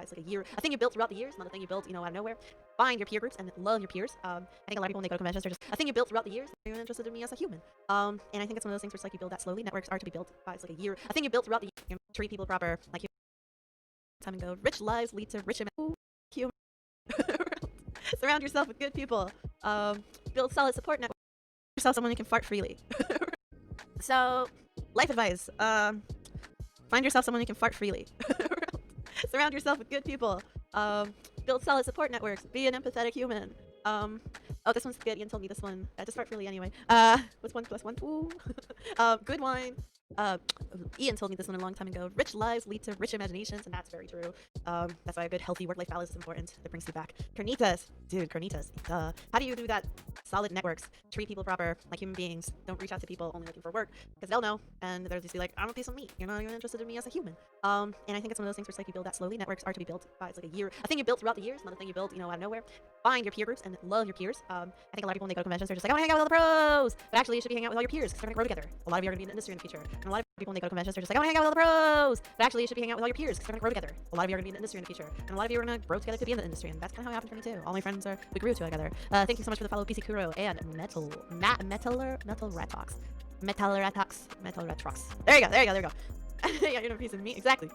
It's like a thing you built throughout the years, not a thing you built, out of nowhere. Find your peer groups and love your peers. I think a lot of people when they go to conventions, they're just a thing you built throughout the years. You're interested in me as a human. And I think it's one of those things where it's like you build that slowly. Networks are to be built by it's like a thing you built throughout the years. Treat people proper, like you time and go. Rich lives lead to rich human. Surround yourself with good people. Build solid support networks. Yourself someone who can fart freely. So, life advice. Find yourself someone who can fart freely. Surround yourself with good people. Build solid support networks. Be an empathetic human. Oh, this one's good. Ian told me this one. Just fart freely anyway. What's 1 + 1? Ooh. Good wine. Ian told me this one a long time ago. Rich lives lead to rich imaginations, and that's very true. That's why a good, healthy work-life balance is important. It brings you back. Carnitas. Dude, carnitas. How do you do that? Solid networks. Treat people proper, like human beings. Don't reach out to people only looking for work, because they'll know, and they'll just be like, I want a piece of meat. You're not even interested in me as a human. And I think it's one of those things where it's like you build that slowly. Networks are to be built by it's like a thing you built throughout the years, not a thing you built, out of nowhere. Find your peer groups and love your peers. I think a lot of people when they go to conventions, they're just like, I want to hang out with all the pros. But actually, you should be hanging out with all your peers because they're going to grow together. A lot of you are going to be in the industry in the future. And a lot of people when they go to conventions, they're just like, I want to hang out with all the pros. But actually, you should be hanging out with all your peers because they're going to grow together. A lot of you are going to be in the industry in the future. And a lot of you are going to grow together to be in the industry. And that's kind of how it happened for me too. All my friends we grew together. Thank you so much for the follow, PC Kuro and Metal Ratox. There you go. Yeah, you're a piece of meat. Exactly.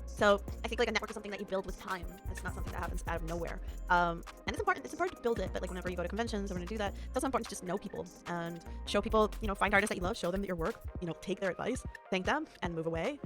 So I think like a network is something that you build with time. It's not something that happens out of nowhere. And it's important to build it, but like whenever you go to conventions or when you do that, it's also important to just know people and show people, find artists that you love, show them your work, take their advice, thank them, and move away.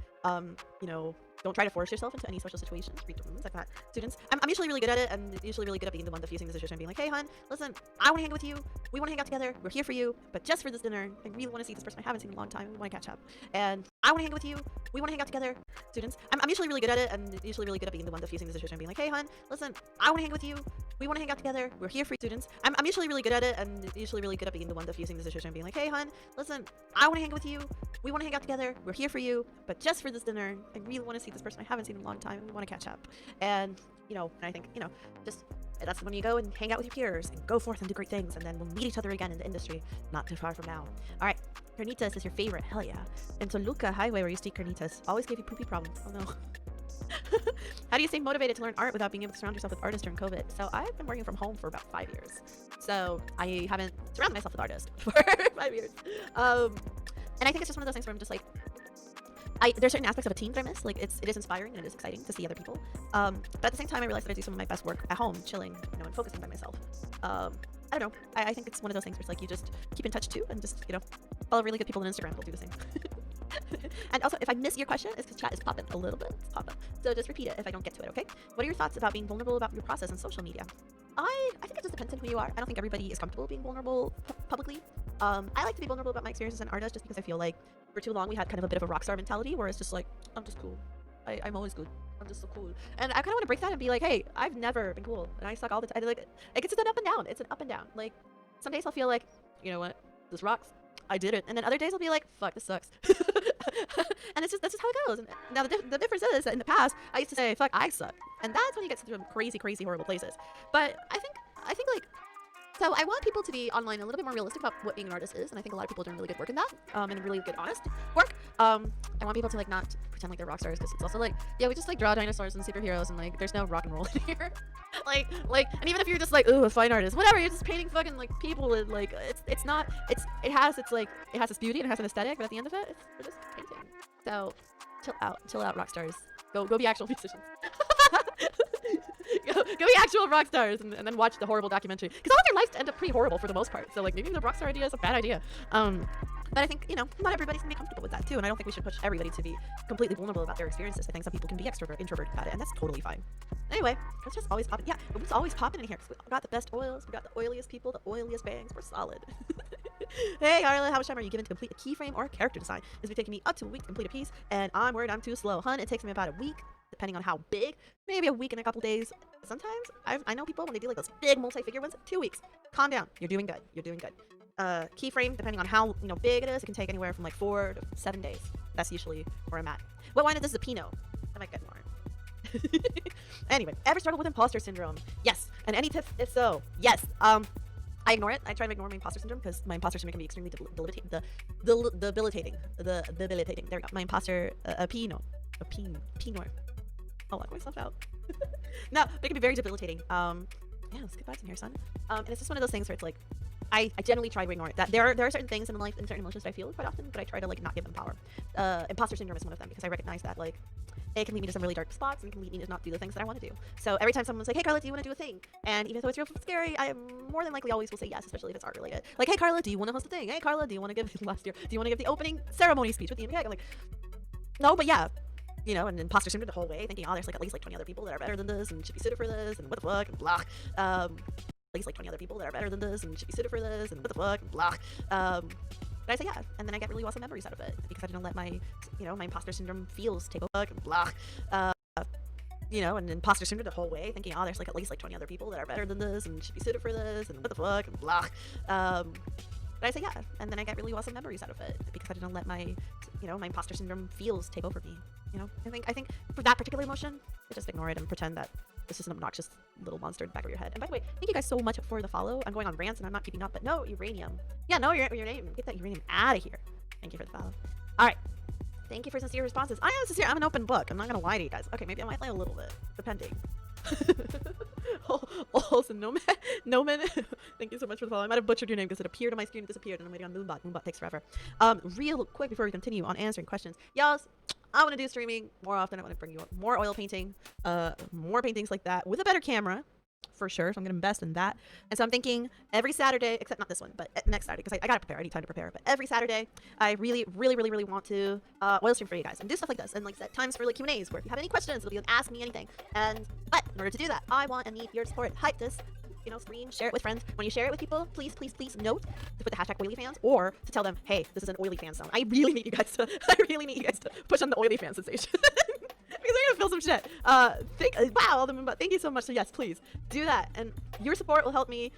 Don't try to force yourself into any social situations. Read the rooms like that. Students, I'm usually really good at it, and usually really good at being the one diffusing the situation and being like, hey, hun, listen, I want to hang out with you. We want to hang out together. We're here for you, but just for this dinner. I really want to see this person I haven't seen in a long time. We want to catch up. And I want to hang out with you. We want to hang out together. Students, I'm usually really good at it, and usually really good at being the one diffusing the situation and being like, hey, hun, listen, I want to hang out with you. We want to hang out together. We're here for you. Students, I'm usually really good at it, and usually really good at being the one diffusing the situation and being like, hey, hun, listen, I want to hang out with you. We want to hang out together. We're here for you, but just for this dinner. I really want to see this person I haven't seen in a long time. We want to catch up. And, and I think, just that's when you go and hang out with your peers and go forth and do great things, and then we'll meet each other again in the industry not too far from now. All right, carnitas is your favorite. Hell yeah. And Toluca Highway, where you eat carnitas, always gave you poopy problems. Oh no. How do you stay motivated to learn art without being able to surround yourself with artists during COVID? So I've been working from home for about 5 years. So I haven't surrounded myself with artists for 5 years. And I think it's just one of those things where I'm just like, there's certain aspects of a team that I miss. Like it is inspiring and it is exciting to see other people. But at the same time, I realized that I do some of my best work at home, chilling, and focusing by myself. I don't know. I think it's one of those things where it's like you just keep in touch too, and just follow really good people on Instagram. They'll do the same. And also, if I miss your question, it's because chat is popping a little bit. It's popping. So just repeat it if I don't get to it. Okay? What are your thoughts about being vulnerable about your process on social media? I think it just depends on who you are. I don't think everybody is comfortable being vulnerable publicly. I like to be vulnerable about my experiences as an artist just because I feel like for too long we had kind of a bit of a rock star mentality where it's just like, I'm just cool. I'm always good. I'm just so cool. And I kind of want to break that and be like, hey, I've never been cool. And I suck all the time. Like, it gets an up and down. It's an up and down. Like, some days I'll feel like, you know what? This rocks. I did it. And then other days I'll be like, fuck, this sucks. And that's just how it goes. And now the difference is that in the past, I used to say, fuck, I suck. And that's when you get to some crazy, horrible places. But I think like, so I want people to be online a little bit more realistic about what being an artist is, and I think a lot of people are doing really good work in that, and really good, honest work. I want people to like not pretend like they're rock stars, because it's also like, yeah, we just like draw dinosaurs and superheroes, and like there's no rock and roll in here. like, and even if you're just like, ooh, a fine artist, whatever, you're just painting fucking like people, and like it has its beauty and it has an aesthetic, but at the end of it, we're just painting. So chill out, rock stars. Go be actual musicians. Go be actual rock stars and then watch the horrible documentary, because all of their lives end up pretty horrible for the most part, so like maybe the rock star idea is a bad idea. But I think not everybody's gonna be comfortable with that too, and I don't think we should push everybody to be completely vulnerable about their experiences. I think some people can be introvert about it, and that's totally fine. Anyway, it's just always popping. Yeah, it's always popping in here because we got the best oils, we got the oiliest people, the oiliest bangs. We're solid. Hey Harlan, how much time are you given to complete a keyframe or a character design? It's been taking me up to a week to complete a piece, and I'm worried I'm too slow. Hun, it takes me about a week, depending on how big. Maybe a week and a couple days. Sometimes I know people when they do like those big multi-figure ones, 2 weeks. Calm down. You're doing good. You're doing good. Keyframe, depending on how big it is, it can take anywhere from like 4 to 7 days. That's usually where I'm at. What wine is this? A Pinot. I might get more. Anyway, ever struggled with imposter syndrome? Yes. And any tips if so? Yes. I ignore it. I try to ignore my imposter syndrome because my imposter syndrome can be extremely debilitating. There we go. My imposter, Pinot. I'll lock myself out. No, but it can be very debilitating. Yeah, let's get vibes in here, son. And it's just one of those things where it's like, I generally try to ignore it. That there are certain things in life and certain emotions that I feel quite often, but I try to like not give them power. Imposter syndrome is one of them because I recognize that like it can lead me to some really dark spots and it can lead me to not do the things that I want to do. So every time someone's like, "Hey Carla, do you want to do a thing?" And even though it's real scary, I more than likely always will say yes, especially if it's art related. Like, "Hey Carla, do you want to host a thing? Hey Carla, do you want to give last year? Do you want to give the opening ceremony speech with the MPK?" I'm like, no, but yeah. You know, and imposter syndrome the whole way, thinking, oh, there's like at least like 20 other people that are better than this and should be suited for this, and what the fuck, and blah. At least like 20 other people that are better than this and should be suited for this, and what the fuck, and blah. But I say yeah, and then I get really awesome memories out of it because I didn't let my, you know, my imposter syndrome feels take over, and blah. You know, and imposter syndrome the whole way, thinking, oh, there's like at least like 20 other people that are better than this and should be suited for this, and what the fuck, and blah. But I say yeah, and then I get really awesome memories out of it because I didn't let my, you know, my imposter syndrome feels take over me. You know, I think for that particular emotion, I just ignore it and pretend that this is an obnoxious little monster in the back of your head. And by the way, thank you guys so much for the follow. I'm going on rants and I'm not keeping up, but no uranium. Yeah, no your name. Get that uranium out of here. Thank you for the follow. All right. Thank you for sincere responses. I am sincere. I'm an open book. I'm not gonna lie to you guys. Okay, maybe I might lie a little bit, depending. Also, Noman, thank you so much for the follow. I might have butchered your name because it appeared on my screen and disappeared, and I'm waiting on Moonbot. Moonbot takes forever. Real quick before we continue on answering questions, y'all, I want to do streaming more often. I want to bring you more oil painting, more paintings like that with a better camera. For sure, so I'm gonna invest in that. And so I'm thinking every Saturday, except not this one, but next Saturday, because I gotta prepare. I need time to prepare. But every Saturday, I really want to oil stream for you guys and do stuff like this, and like set times for like Q&As where if you have any questions, it'll be like ask me anything. But in order to do that, I want and need your support. Hype this, you know, stream, share it with friends. When you share it with people, please note to put the hashtag OilyFans or to tell them, hey, this is an OilyFans zone. I really need you guys to push on the OilyFans sensation. Because I'm gonna feel some shit. Wow, thank you so much. So yes, please do that, and your support will help me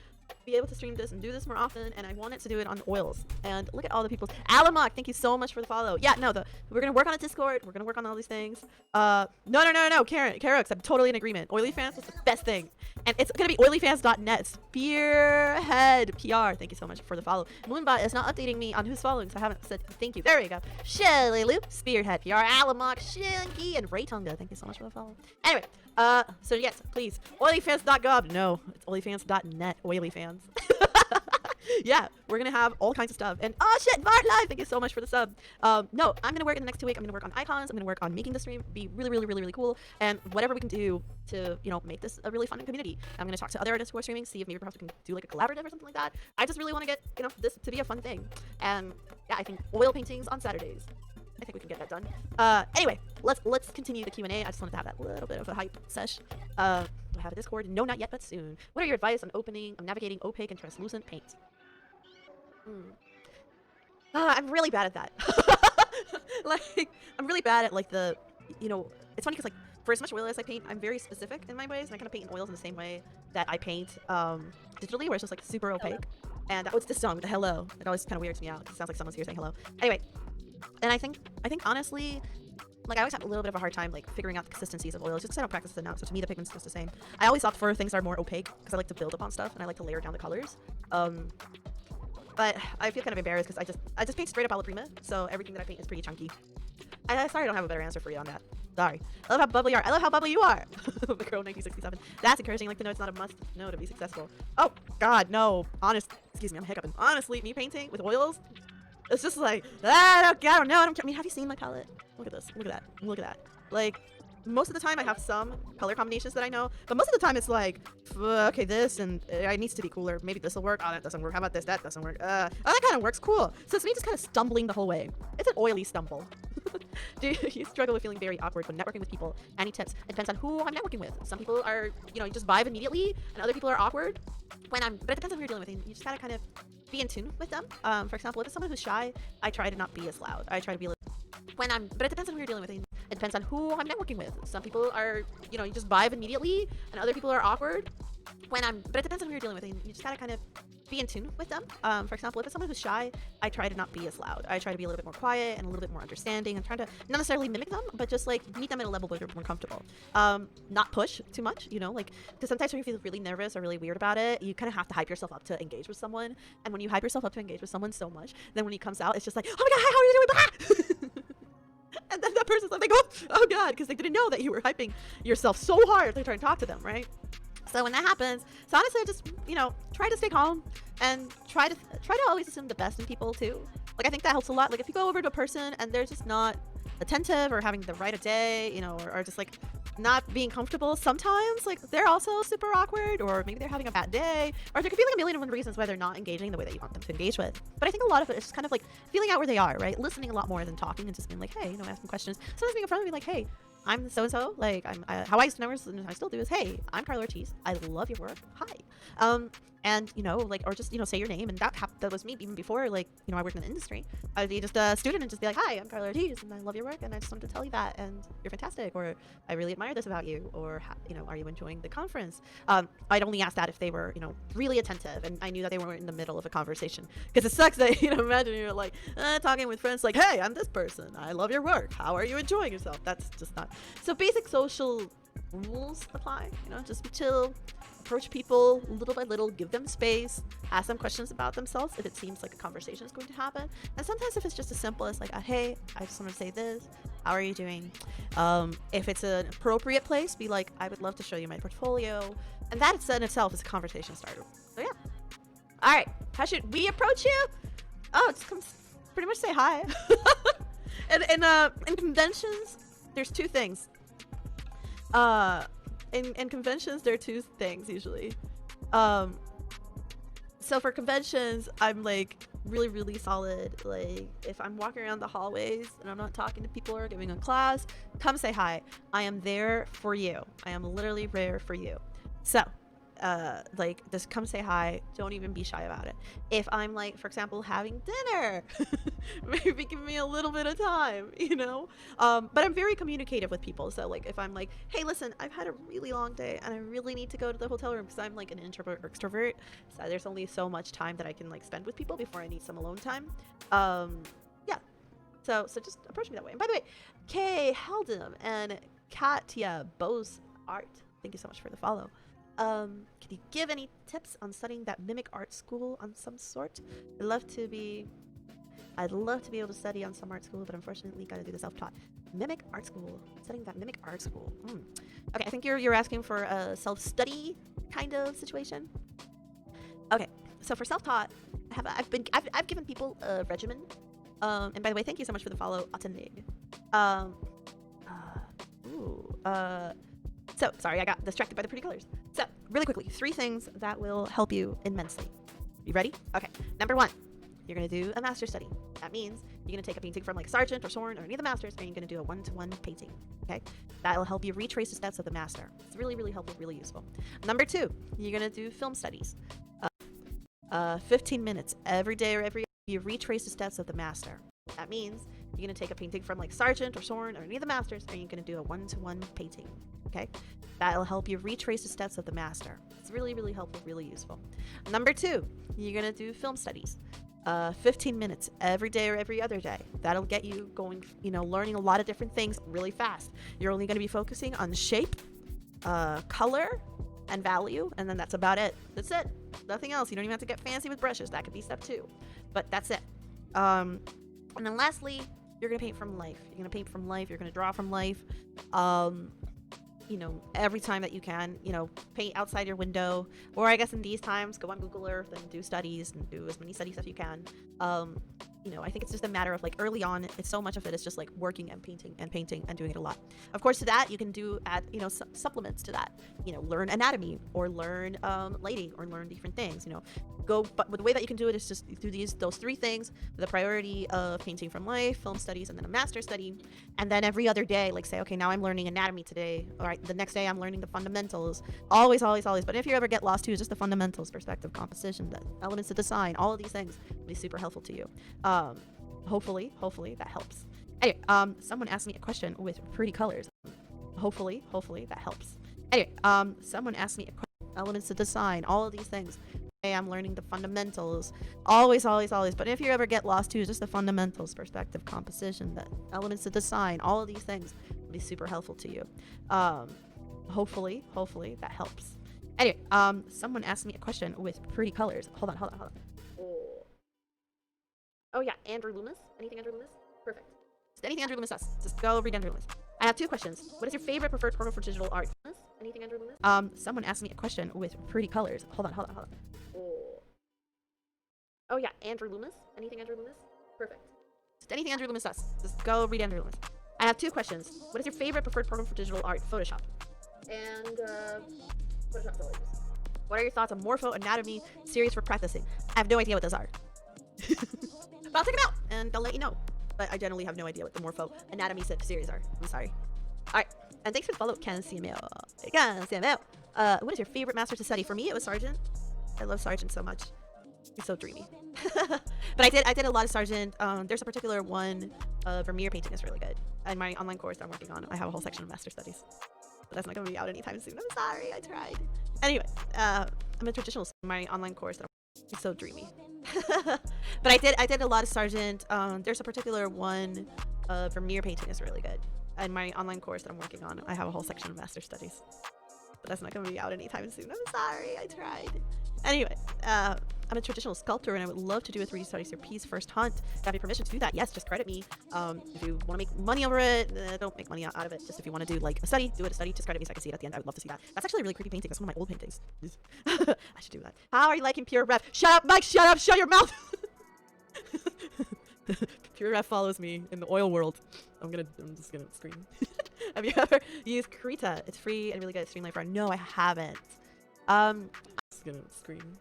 be able to stream this and do this more often. And I wanted to do it on oils. And look at all the people. Alamok, thank you so much for the follow. Yeah, no, we're gonna work on a Discord. We're gonna work on all these things. No, Karux, I'm totally in agreement. OilyFans is the best thing, and it's gonna be oilyfans.net. Spearhead PR, thank you so much for the follow. Moonbot is not updating me on who's following, so I haven't said thank you. There we go. Shelly Loop, Spearhead PR, Alamok, Shinky, and Raytonga, thank you so much for the follow. Anyway, so yes, please, oilyfans.gov. No, it's oilyfans.net. OilyFans. Yeah, we're gonna have all kinds of stuff. And oh shit, Bart Live, thank you so much for the sub. No, I'm gonna work in the next 2 weeks. I'm gonna work on icons. I'm gonna work on making the stream be really cool, and whatever we can do to, you know, make this a really fun community. I'm gonna talk to other artists who are streaming, see if maybe perhaps we can do like a collaborative or something like that. I just really want to get, you know, this to be a fun thing. And yeah, I think oil paintings on Saturdays, I think we can get that done. Anyway, let's continue the Q&A. I just wanted to have that little bit of a hype sesh. Do I have a Discord? No, not yet, but soon. What are your advice on navigating opaque and translucent paint? I'm really bad at that. Like, I'm really bad at like the, you know, it's funny because like for as much oil as I paint, I'm very specific in my ways, and I kind of paint in oils in the same way that I paint digitally, where it's just like super opaque. And oh, it's this song, the hello. It always kind of weirds me out. It sounds like someone's here saying hello. Anyway, and I think honestly, like I always have a little bit of a hard time like figuring out the consistencies of oils just because I don't practice it enough. So to me, the pigment's just the same. I always opt for things that are more opaque because I like to build up on stuff and I like to layer down the colors. But I feel kind of embarrassed because I just paint straight up alla prima, so everything that I paint is pretty chunky. Sorry, I don't have a better answer for you on that. Sorry. I love how bubbly you are. I love how bubbly you are. The girl 1967. That's encouraging. Like to know it's not a must know to be successful. Oh God, no. Excuse me, I'm hiccuping. Honestly, me painting with oils, it's just like I don't know. I mean, have you seen my palette? Look at this. Look at that. Look at that. Like, most of the time I have some color combinations that I know, but most of the time it's like, okay, this and it needs to be cooler. Maybe this will work. Oh, that doesn't work. How about this? That doesn't work. Oh, that kind of works. Cool. So it's me just kind of stumbling the whole way. It's an oily stumble. Do you struggle with feeling very awkward when networking with people? Any tips? It depends on who I'm networking with. Some people are, you know, you just vibe immediately, and other people are awkward but it depends on who you're dealing with. And you just gotta kind of be in tune with them. For example, if it's someone who's shy, I try to not be as loud. I try to be a little but it depends on who you're dealing with. It depends on who I'm networking with. Some people are, you know, you just vibe immediately, and other people are awkward but it depends on who you're dealing with. And you just gotta kind of be in tune with them. For example, if it's someone who's shy, I try to not be as loud. I try to be a little bit more quiet and a little bit more understanding. I'm trying to not necessarily mimic them, but just like meet them at a level where they're more comfortable. Not push too much, you know, like, because sometimes when you feel really nervous or really weird about it, you kind of have to hype yourself up to engage with someone. And when you hype yourself up to engage with someone so much, then when he comes out, it's just like, oh my God, hi, how are you doing? And then that person's like, oh God, because they didn't know that you were hyping yourself so hard to try and talk to them, right? So when that happens, so honestly, just, try to stay calm and try to always assume the best in people too. Like, I think that helps a lot. Like, if you go over to a person and they're just not attentive or having the right of day, or just like not being comfortable, sometimes like they're also super awkward, or maybe they're having a bad day, or there could be like a million and one reasons why they're not engaging the way that you want them to engage with. But I think a lot of it is just kind of like feeling out where they are, right? Listening a lot more than talking, and just being like, hey, asking questions. Sometimes being in front of me like, hey, I'm so and so. Like, how I used to know, and I still do, is, hey, I'm Carla Ortiz. I love your work. Hi. And like, or just say your name, and that was me even before, like, I worked in the industry. I'd be just a student and just be like, hi, I'm Carla Ortiz, and I love your work, and I just wanted to tell you that, and you're fantastic, or I really admire this about you, or are you enjoying the conference? I'd only ask that if they were really attentive, and I knew that they weren't in the middle of a conversation, because it sucks that imagine you're like talking with friends like, hey, I'm this person, I love your work, how are you enjoying yourself? That's just not. So basic social rules apply. Just chill, approach people little by little, give them space, ask them questions about themselves if it seems like a conversation is going to happen. And sometimes if it's just as simple as like, hey, I just want to say this, how are you doing? If it's an appropriate place, be like, I would love to show you my portfolio. And that in itself is a conversation starter. So yeah. All right, how should we approach you? Oh, it's pretty much say hi. And in conventions, there's two things. In conventions, there are two things usually. So for conventions, I'm like really, really solid. Like, if I'm walking around the hallways and I'm not talking to people or giving a class, come say hi. I am there for you. I am literally there for you. So like, just come say hi. Don't even be shy about it. If I'm like, for example, having dinner, maybe give me a little bit of time, but I'm very communicative with people. So like, if I'm like, hey, listen, I've had a really long day and I really need to go to the hotel room, because I'm like an introvert or extrovert, so there's only so much time that I can like spend with people before I need some alone time. Yeah, so just approach me that way. And by the way, Kay Heldem and Katya Bose Art, thank you so much for the follow. Can you give any tips on studying that mimic art school on some sort? I'd love to be able to study on some art school, but unfortunately gotta do the self-taught. Mimic art school. Studying that mimic art school. Okay, I think you're asking for a self-study kind of situation. Okay, so for self-taught, I've given people a regimen. And by the way, thank you so much for the follow, Atanig. So, sorry, I got distracted by the pretty colors. So, really quickly, 3 things that will help you immensely. You ready? Okay. Number 1, you're going to do a master study. That means you're going to take a painting from like Sargent or Soren or any of the masters, and you're going to do a one-to-one painting. Okay? That'll help you retrace the steps of the master. It's really, really helpful, really useful. Number 2, you're going to do film studies. 15 minutes every day or every you retrace the steps of the master. That means you're going to take a painting from like Sargent or Soren or any of the masters, and you're going to do a one-to-one painting. Okay, that'll help you retrace the steps of the master. It's really, really helpful, really useful. Number 2, you're gonna do film studies. 15 minutes every day or every other day. That'll get you going, learning a lot of different things really fast. You're only gonna be focusing on shape, color, and value, and then that's about it. That's it. Nothing else. You don't even have to get fancy with brushes. That could be step 2, but that's it. And then lastly, you're gonna paint from life. You're gonna paint from life. You're gonna draw from life. Every time that you can, paint outside your window, or I guess in these times, go on Google Earth and do studies and do as many studies as you can. I think it's just a matter of like early on, it's so much of it is just like working and painting and doing it a lot. Of course, to that, you can add supplements to that, learn anatomy or learn lighting or learn different things, but the way that you can do it is just do those 3 things, the priority of painting from life, film studies, and then a master study. And then every other day, like say, okay, now I'm learning anatomy today. All right, the next day I'm learning the fundamentals. Always. But if you ever get lost too, just the fundamentals, perspective, composition, the elements of design, all of these things will be super helpful to you. Hopefully that helps. Anyway, someone asked me a question with pretty colors. Hopefully that helps. Anyway, someone asked me a question, elements of design, all of these things. Hey, I'm learning the fundamentals. Always. But if you ever get lost too, just the fundamentals, perspective, composition, the elements of design, all of these things will be super helpful to you. Hopefully that helps. Anyway, someone asked me a question with pretty colors. Hold on. Oh yeah, Andrew Loomis. Anything Andrew Loomis? Perfect. Anything Andrew Loomis does. Just go read Andrew Loomis. I have 2 questions. What is your favorite preferred program for digital art? Anything Andrew Loomis? Someone asked me a question with pretty colors. Hold on. Oh yeah, Andrew Loomis. Anything Andrew Loomis? Perfect. Just anything Andrew Loomis does. Just go read Andrew Loomis. I have 2 questions. What is your favorite preferred program for digital art? Photoshop. And Photoshop's all I use. What are your thoughts on morpho anatomy series for practicing? I have no idea what those are. But I'll check them out and I'll let you know. But I generally have no idea what the morpho anatomy series are. I'm sorry. Alright. And thanks for the follow, Ken CML. What is your favorite master to study? For me, it was Sargent. I love Sargent so much. He's so dreamy. But I did a lot of Sargent. There's a particular one, Vermeer painting is really good. And my online course that I'm working on, I have a whole section of master studies. But that's not going to be out anytime soon. I'm sorry, I tried. Anyway, I'm a traditional my online course that I'm so dreamy. But I did a lot of Sargent. There's a particular one, Vermeer painting is really good. And my online course that I'm working on, I have a whole section of master studies. But that's not going to be out anytime soon. I'm sorry, I tried. Anyway, I'm a traditional sculptor and I would love to do a 3D studies your piece first hunt. Do I have your permission to do that? Yes, just credit me. If you want to make money over it, don't make money out of it. Just if you want to do like a study, do it a study. Just credit me so I can see it at the end. I would love to see that. That's actually a really creepy painting. That's one of my old paintings. I should do that. How are you liking Pure Ref? Shut up, Mike! Shut up! Shut your mouth! Pure Ref follows me in the oil world. I'm just gonna scream. Have you ever used Koritzart? It's free and really good at Streamlight Front. No, I haven't. I'm just gonna scream.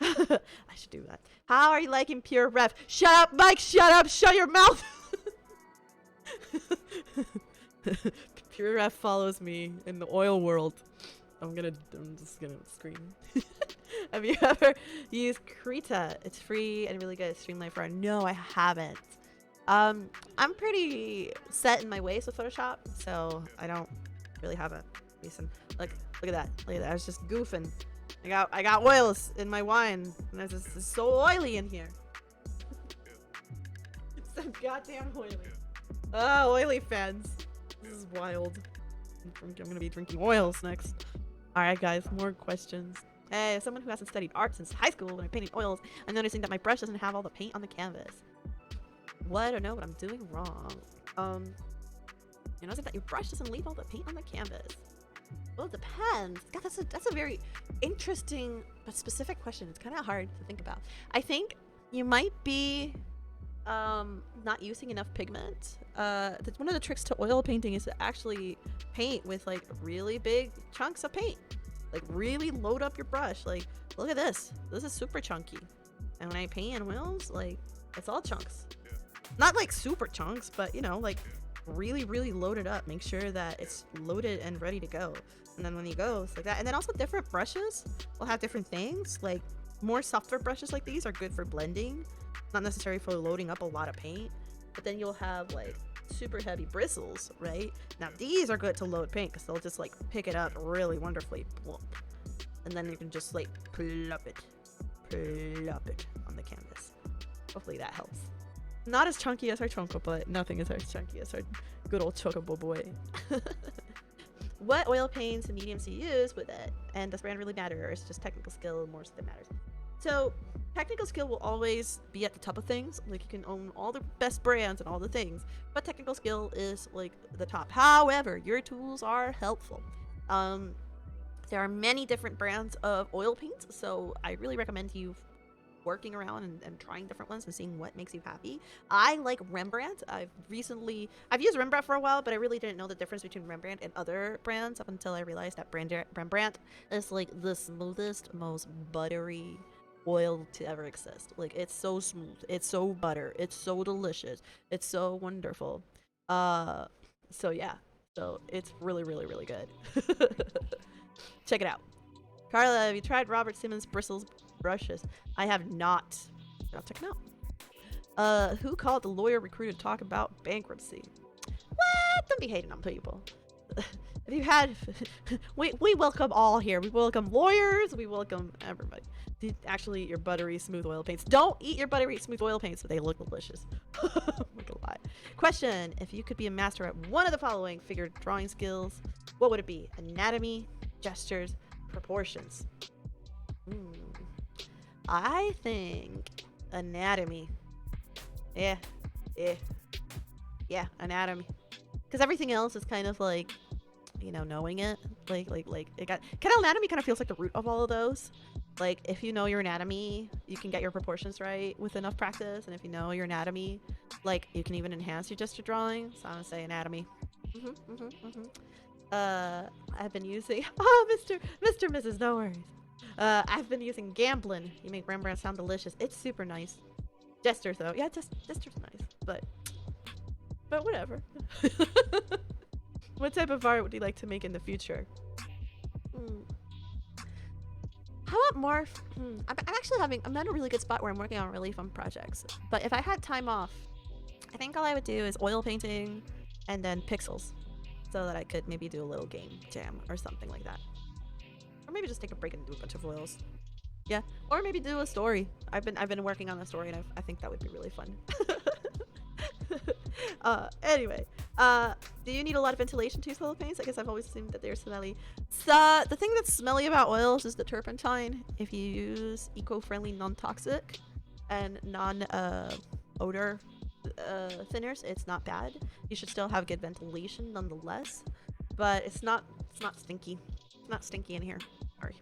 I should do that. How are you liking Pure Ref? Shut up, Mike! Shut up! Shut your mouth! Pure Ref follows me in the oil world. I'm just gonna scream. Have you ever used Koritzart? It's free and really good at Streamlight Front. No, I haven't. I'm pretty set in my ways with Photoshop, so I don't really have a reason. Look at that. Look at that. I was just goofing. I got oils in my wine, and it's so oily in here. It's so goddamn oily. Oh, oily fans. This is wild. I'm gonna be drinking oils next. Alright guys, more questions. Hey, as someone who hasn't studied art since high school when I'm painting oils, I'm noticing that my brush doesn't have all the paint on the canvas. What? I don't know what I'm doing wrong. You notice that your brush doesn't leave all the paint on the canvas. Well, it depends. God, that's a very interesting but specific question. It's kind of hard to think about. I think you might be not using enough pigment. One of the tricks to oil painting is to actually paint with like really big chunks of paint. Like really load up your brush. Like, look at this. This is super chunky. And when I paint in oils, like it's all chunks. Not like super chunks, but you know, like really load it up. Make sure that it's loaded and ready to go. And then when you go, it's like that. And then also different brushes will have different things. Like more softer brushes like these are good for blending, not necessarily for loading up a lot of paint. But then you'll have like super heavy bristles, right? Now these are good to load paint because they'll just like pick it up really wonderfully. And then you can just like plop it on the canvas. Hopefully that helps. Not as chunky as our Chonko, but nothing is as chunky as our good old Chocobo boy. What oil paints and mediums do you use with it? And does brand really matter, or is it just technical skill more that matters? So technical skill will always be at the top of things. Like you can own all the best brands and all the things, but technical skill is like the top. However, your tools are helpful. There are many different brands of oil paints, so I really recommend you working around and trying different ones and seeing what makes you happy. I like Rembrandt. I've used Rembrandt for a while, but I really didn't know the difference between Rembrandt and other brands up until I realized that Rembrandt is like the smoothest, most buttery oil to ever exist. Like it's so smooth, it's so butter, it's so delicious, it's so wonderful. So yeah, so it's really good. Check it out. Carla, have you tried Robert Simmons Bristles brushes? I have not. I'll check them out. Who called the lawyer recruiter to talk about bankruptcy? What? Don't be hating on people. If you had, we welcome all here. We welcome lawyers. We welcome everybody. Actually, your buttery smooth oil paints. Don't eat your buttery smooth oil paints, but they look delicious. I'm not gonna lie. Question: if you could be a master at one of the following figure drawing skills, what would it be? Anatomy, gestures, proportions. I think anatomy. Yeah, yeah, yeah. Anatomy, because everything else is kind of like, knowing it. Like it got kind of anatomy kind of feels like the root of all of those. Like if you know your anatomy, you can get your proportions right with enough practice, and if you know your anatomy, like you can even enhance your gesture drawing. So I'm gonna say anatomy. Mhm, mhm, mhm. I've been using. Oh, Mr. Mrs. No worries. I've been using Gamblin. You make Rembrandt sound delicious. It's super nice. Gestures though, yeah, just gestures nice, but whatever. What type of art would you like to make in the future? Hmm. How about morph? I'm actually I'm in a really good spot where I'm working on really fun projects. But if I had time off, I think all I would do is oil painting and then pixels, so that I could maybe do a little game jam or something like that. Or maybe just take a break and do a bunch of oils. Yeah, or maybe do a story. I've been working on a story, and I think that would be really fun. Anyway, do you need a lot of ventilation to use oil paints? I guess I've always assumed that they're smelly. So the thing that's smelly about oils is the turpentine. If you use eco-friendly, non-toxic, and non-odor thinners, it's not bad. You should still have good ventilation nonetheless, but it's not stinky. It's not stinky in here. Sorry.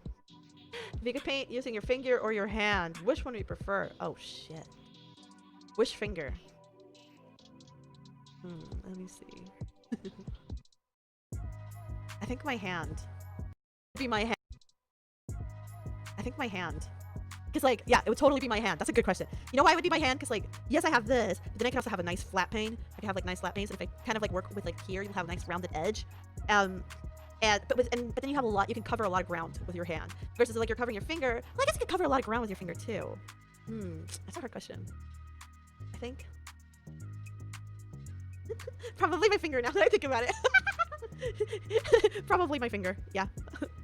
If you could paint using your finger or your hand, which one do you prefer? Oh shit. Which finger? Let me see. I think my hand. Be my hand. I think my hand. Because, like, yeah, it would totally be my hand. That's a good question. You know why it would be my hand? Because, like, yes, I have this, but then I can also have a nice flat pane. I can have, like, nice flat panes. And if I kind of, like, work with, like, here, you'll have a nice rounded edge. But then you have a lot, you can cover a lot of ground with your hand. Versus, like, you're covering your finger. Well, I guess you could cover a lot of ground with your finger, too. That's a hard question. I think. Probably my finger now that I think about it. Probably my finger. Yeah.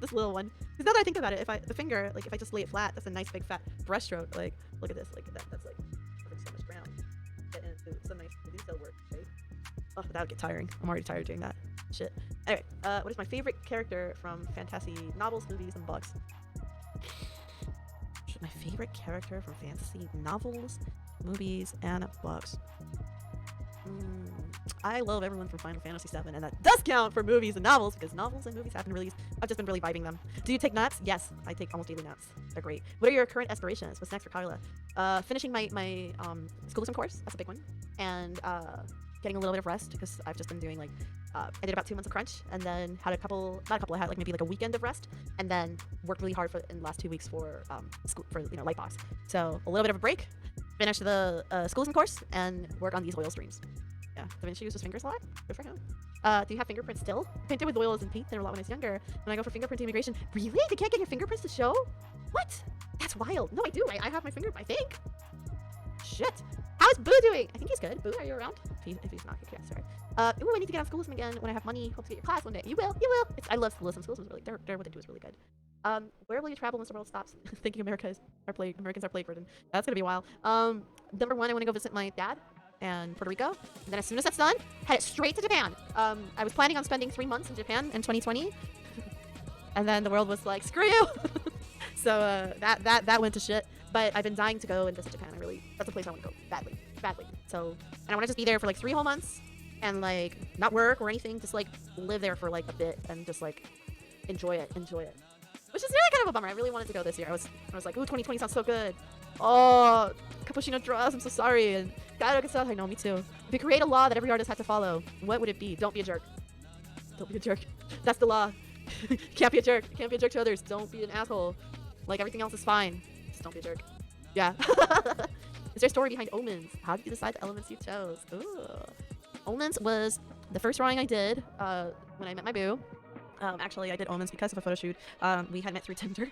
This little one. Because now that I think about it, the finger, like if I just lay it flat, that's a nice big fat brush stroke. Like, look at this. Like that's like covering so much ground. Getting into some nice detail work, right? Oh, that would get tiring. I'm already tired doing that. Shit. Anyway, what is my favorite character from fantasy novels, movies, and books? My favorite character from fantasy novels, movies, and books. I love everyone from Final Fantasy VII, and that does count for movies and novels because novels and movies have been released. I've just been really vibing them. Do you take naps? Yes, I take almost daily naps. They're great. What are your current aspirations? What's next for Carla? Finishing my schoolism course. That's a big one, and getting a little bit of rest because I've just been doing like I did about 2 months of crunch, and then had I had like maybe like a weekend of rest, and then worked really hard in the last 2 weeks for school for Lightbox. So a little bit of a break, finish the schoolism course, and work on these oil streams. Yeah, Da Vinci uses fingers a lot. Good for him. Do you have fingerprints still? Painted with oils and paint thinner a lot when I was younger. When I go for fingerprint immigration, really? They can't get your fingerprints to show? What? That's wild. No, I do. I have my fingerprint, I think. Shit. How is Boo doing? I think he's good. Boo, are you around? If he's not, yeah, sorry. Ooh, I need to get on schoolism again when I have money. Hope to get your class one day. You will. I love schoolism. Schoolism is really, what they do is really good. Where will you travel once the world stops? Thinking Americans are plague ridden. That's gonna be a while. Number one, I want to go visit my dad and Puerto Rico. And then as soon as that's done, head straight to Japan. I was planning on spending 3 months in Japan in 2020. And then the world was like, screw you! So that went to shit. But I've been dying to go and visit Japan. That's a place I want to go badly. So, and I want to just be there for like 3 whole months and like not work or anything, just like live there for like a bit and just like enjoy it. Which is really kind of a bummer. I really wanted to go this year. I was like, ooh, 2020 sounds so good. Oh, Cappuccino draws, I'm so sorry. And God, I know, me too. If you create a law that every artist had to follow, what would it be? Don't be a jerk. Don't be a jerk. That's the law. Can't be a jerk. Can't be a jerk to others. Don't be an asshole. Like, everything else is fine. Just don't be a jerk. Yeah. Is there a story behind Omens? How did you decide the elements you chose? Ooh. Omens was the first drawing I did when I met my boo. Actually, I did Omens because of a photo shoot. We had met through Tinder.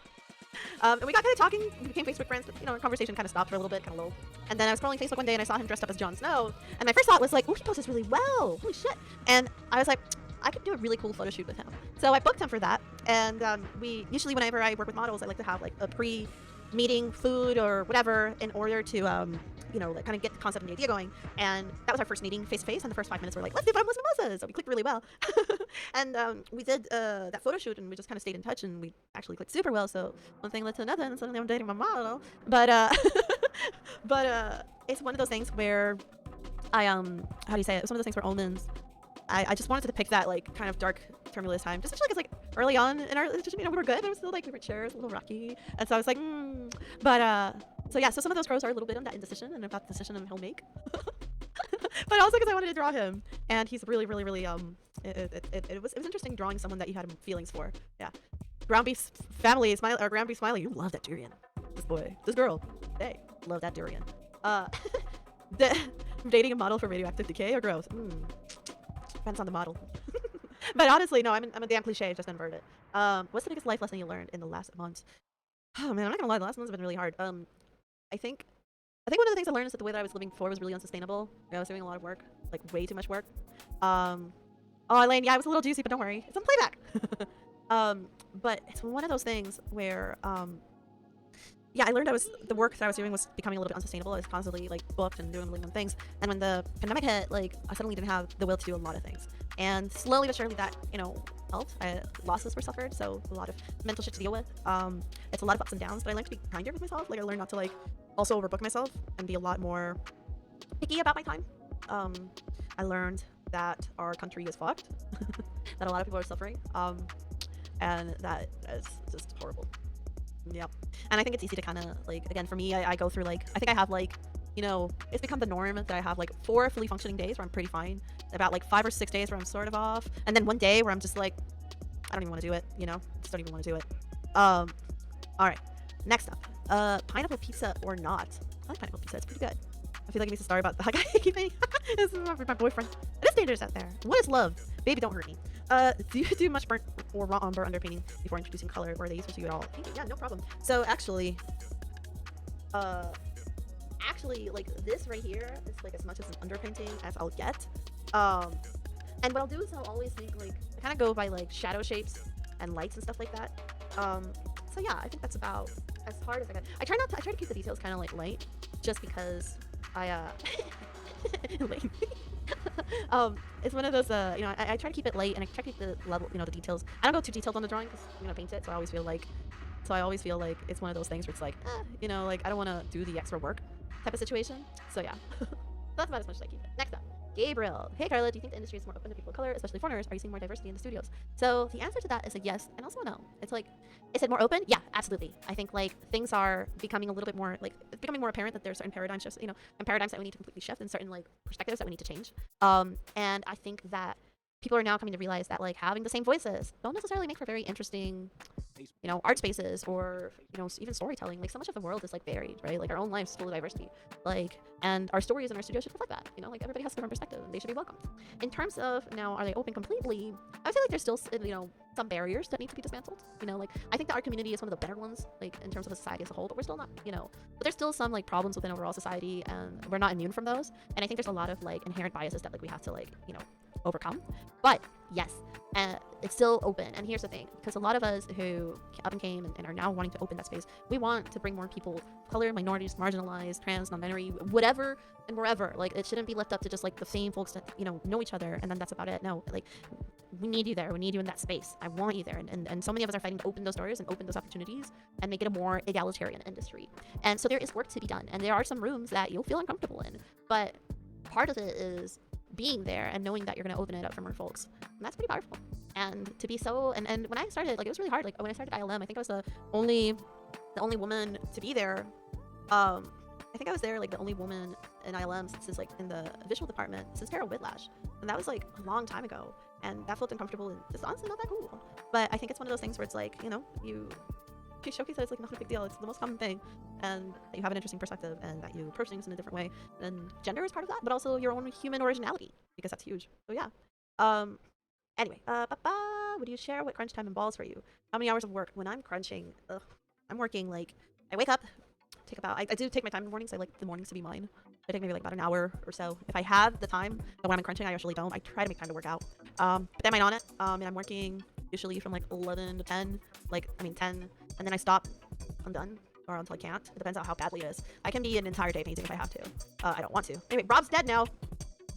And we got kind of talking, we became Facebook friends, but our conversation kind of stopped for a little bit, kind of low. And then I was scrolling Facebook one day and I saw him dressed up as Jon Snow. And my first thought was like, oh, he poses really well. Holy shit. And I was like, I could do a really cool photo shoot with him. So I booked him for that. And we usually, whenever I work with models, I like to have like a pre-meeting food or whatever in order to, like kind of get the concept and the idea going. And that was our first meeting face to face. And the first 5 minutes were like, let's do bottomless mimosas. So we clicked really well. And we did that photo shoot and we just kind of stayed in touch and we actually clicked super well. So one thing led to another and suddenly I'm dating my model. But But it's one of those things where how do you say it? It's one of those things where omens. I just wanted to depict that like kind of dark tumultuous time, just especially because like early on in our relationship, we were good. It was still like we were sure, it was a little rocky, and so I was like, but so yeah, so some of those crows are a little bit on that indecision and about the decision he'll make, but also because I wanted to draw him, and he's really it was interesting drawing someone that you had feelings for. Yeah, ground beef family, smile or ground beef smiley. You love that durian. This boy, this girl, they love that durian. Uh, dating a model for radioactive decay or growth. Depends on the model. But honestly, no, I'm a damn cliche, just inverted. What's the biggest life lesson you learned in the last month? Oh man, I'm not gonna lie, the last month's been really hard. I think one of the things I learned is that the way that I was living before was really unsustainable. I was doing a lot of work, like way too much work. Oh, Elaine, yeah, it was a little juicy, but don't worry, it's on playback. But it's one of those things where yeah, I learned the work that I was doing was becoming a little bit unsustainable. I was constantly like booked and doing a million things. And when the pandemic hit, like I suddenly didn't have the will to do a lot of things. And slowly but surely that, helped. Losses were suffered, so a lot of mental shit to deal with. It's a lot of ups and downs, but I learned to be kinder with myself. Like I learned not to like also overbook myself and be a lot more picky about my time. I learned that our country is fucked, that a lot of people are suffering, and that is just horrible. Yep. And I think it's easy to kind of like, again, for me, I go through like, I think I have like, it's become the norm that I have like 4 fully functioning days where I'm pretty fine, about like 5 or 6 days where I'm sort of off, and then 1 day where I'm just like, I don't even want to do it, just don't even want to do it. All right, next up, pineapple pizza or not? I like pineapple pizza, it's pretty good. I feel like it needs a story about the guy keeping this is my boyfriend. It is dangerous out there. What is love? Baby, don't hurt me. Do you do much burnt or raw umber underpainting before introducing color, or are they useful to you at all? Yeah, no problem. So actually, like this right here is like as much as an underpainting as I'll get. And what I'll do is I'll always think like, I kind of go by like shadow shapes and lights and stuff like that. So yeah, I think that's about as hard as I can. I try to keep the details kind of like light, just because lame. It's one of those, I try to keep it light, and I try to keep the level, the details. I don't go too detailed on the drawing because I'm gonna paint it, so I always feel like it's one of those things where it's like, like I don't want to do the extra work type of situation. So yeah, that's about as much as I keep it. Next up, Gabriel. Hey Carla, do you think the industry is more open to people of color, especially foreigners? Are you seeing more diversity in the studios? So the answer to that is a yes and also a no. It's like, is it more open? Yeah, absolutely. I think like things are becoming a little bit more like, it's becoming more apparent that there's certain paradigm shifts, and paradigms that we need to completely shift, and certain like perspectives that we need to change. And I think that people are now coming to realize that like having the same voices don't necessarily make for very interesting, art spaces, or even storytelling. Like so much of the world is like varied, right? Like our own lives full of diversity, like, and our stories and our studios should reflect that. Like everybody has a different perspective, and they should be welcomed. In terms of now, are they open completely? I feel like there's still some barriers that need to be dismantled. Like I think the art community is one of the better ones, like in terms of the society as a whole, but we're still not, but there's still some like problems within overall society, and we're not immune from those. And I think there's a lot of like inherent biases that like we have to like overcome. But yes, it's still open. And here's the thing, because a lot of us who up and came and are now wanting to open that space, we want to bring more people of color, minorities, marginalized, trans, non-binary, whatever and wherever. Like it shouldn't be left up to just like the same folks that know each other, and then that's about it. No, like we need you there. We need you in that space. I want you there. And so many of us are fighting to open those doors and open those opportunities and make it a more egalitarian industry. And so there is work to be done, and there are some rooms that you'll feel uncomfortable in, but part of it is being there and knowing that you're going to open it up for more folks. And that's pretty powerful. And to be so, and when I started, like it was really hard. Like when I started ILM, I think I was the only woman to be there. I think I was there like the only woman in ILM since like in the visual department since Tara Whitlash. And that was like a long time ago. And that felt uncomfortable and just honestly not that cool. But I think it's one of those things where it's like, you showcase that it's like not a big deal. It's the most common thing, and that you have an interesting perspective, and that you approach things in a different way. And gender is part of that, but also your own human originality, because that's huge. So yeah. Anyway, would you share what crunch time involves for you? How many hours of work? When I'm crunching, I'm working like, I wake up, take about, I do take my time in the mornings. I like the mornings to be mine. I take maybe like about an hour or so if I have the time. But when I'm crunching, I usually don't. I try to make time to work out. But then I'm on it. And I'm working usually from like 11 to 10, 10, and then I stop. I'm done, or until I can't. It depends on how badly it is. I can be an entire day painting if I have to. I don't want to. Anyway, Rob's dead now.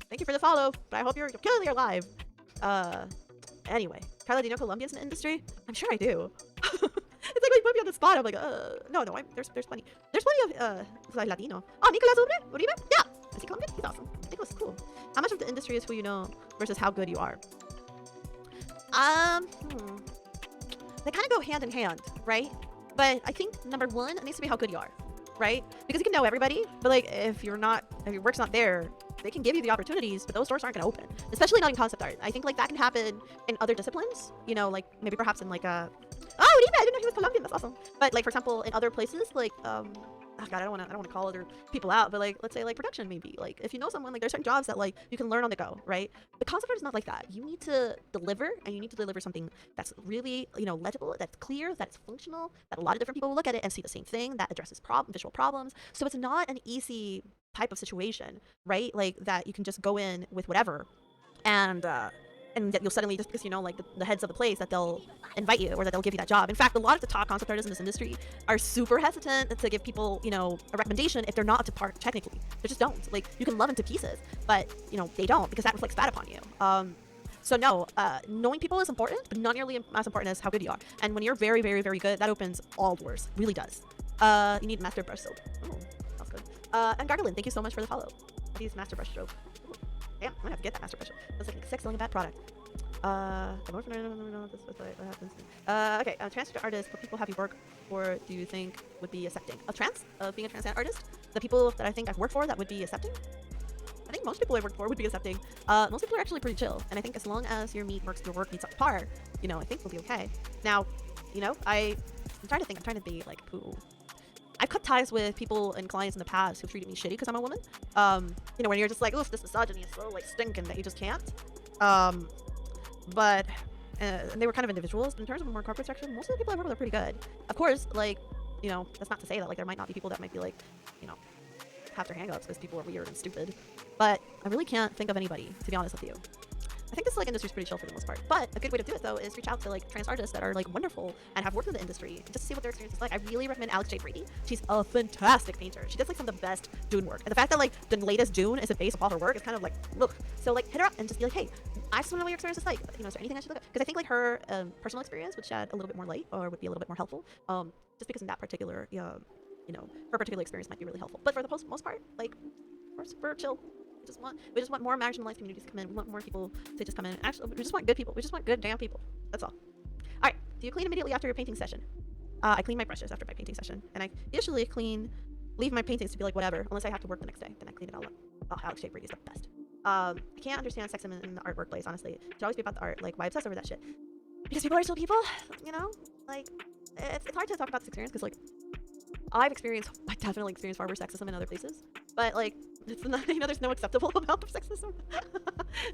Thank you for the follow, but I hope you're clearly alive. Anyway, Carla, do you know Colombia's an industry? I'm sure I do. It's like we put me on the spot. I'm like, no, there's plenty. There's plenty of Latino. Oh, Nicolas Uribe? Yeah. Is he Colombian? He's awesome. Nicolas is cool. How much of the industry is who you know versus how good you are? They kind of go hand in hand, right? But I think number one, it needs to be how good you are, right? Because you can know everybody, but like if your work's not there, they can give you the opportunities, but those doors aren't going to open, especially not in concept art. I think like that can happen in other disciplines, you know, like maybe perhaps in like oh, Uribe, I didn't know he was Colombian. That's awesome. But like for example, in other places, like oh God, I don't want to call other people out, but like let's say like production maybe. Like if you know someone, like there's certain jobs that like you can learn on the go, right? But concept art is not like that. You need to deliver, and you need to deliver something that's really, you know, legible, that's clear, that's functional, that a lot of different people will look at it and see the same thing, that addresses visual problems. So it's not an easy type of situation, right? Like that you can just go in with whatever and that you'll suddenly, just because you know like the heads of the place, that they'll invite you or that they'll give you that job. In fact, a lot of the top concept artists in this industry are super hesitant to give people, you know, a recommendation if they're not up to par technically. They just don't. Like you can love them to pieces, but you know they don't, because that reflects bad upon you. So no, knowing people is important, but not nearly as important as how good you are. And when you're very, very, very good, that opens all doors. Really does. You need master brush stroke. Oh, that's good. And Gargalin, thank you so much for the follow. These master brush stroke. Ooh. Damn, I'm gonna have to get that master brush stroke. That's like 6 selling a bad product. What happens? Okay, transgender artist, what people have you work for do you think would be accepting? Being a trans artist? The people that I think I've worked for that would be accepting? I think most people I work for would be accepting. Most people are actually pretty chill, and I think as long as your work meets up par, you know, I think we'll be okay. Now, you know, I'm trying to be like, who? I've cut ties with people and clients in the past who've treated me shitty because I'm a woman. You know, when you're just like, oof, this misogyny is so like stinking that you just can't. But they were kind of individuals. In terms of a more corporate section, most of the people I work with are pretty good. Of course, like, you know, that's not to say that like there might not be people that might be like, you know, have their hang-ups because people are weird and stupid. But I really can't think of anybody, to be honest with you. I think this like industry's pretty chill for the most part. But a good way to do it though is reach out to like trans artists that are like wonderful and have worked in the industry just to see what their experience is like. I really recommend Alex J. Brady. She's a fantastic painter. She does like some of the best Dune work. And the fact that like the latest Dune is a base of all her work is kind of like, look. So like hit her up and just be like, hey, I just want to know what your experience is like. You know, is there anything I should look at? Because I think like her personal experience would shed a little bit more light or would be a little bit more helpful. Just because in that particular, you know, her particular experience might be really helpful. But for the most part, like we're super chill. We just want more marginalized communities to come in. We want more people to just come in. Actually, we just want good people. We just want good damn people. That's all. All right. Do you clean immediately after your painting session? I clean my brushes after my painting session, and I usually leave my paintings to be like whatever, unless I have to work the next day. Then I clean it all up. Oh, Alex J. Brady is the best. I can't understand sexism in the art workplace. Honestly, it should always be about the art. Like, why obsess over that shit? Because people are still people. You know, like it's hard to talk about this experience because like I definitely experienced far worse sexism in other places, but like it's not, you know, there's no acceptable amount of sexism.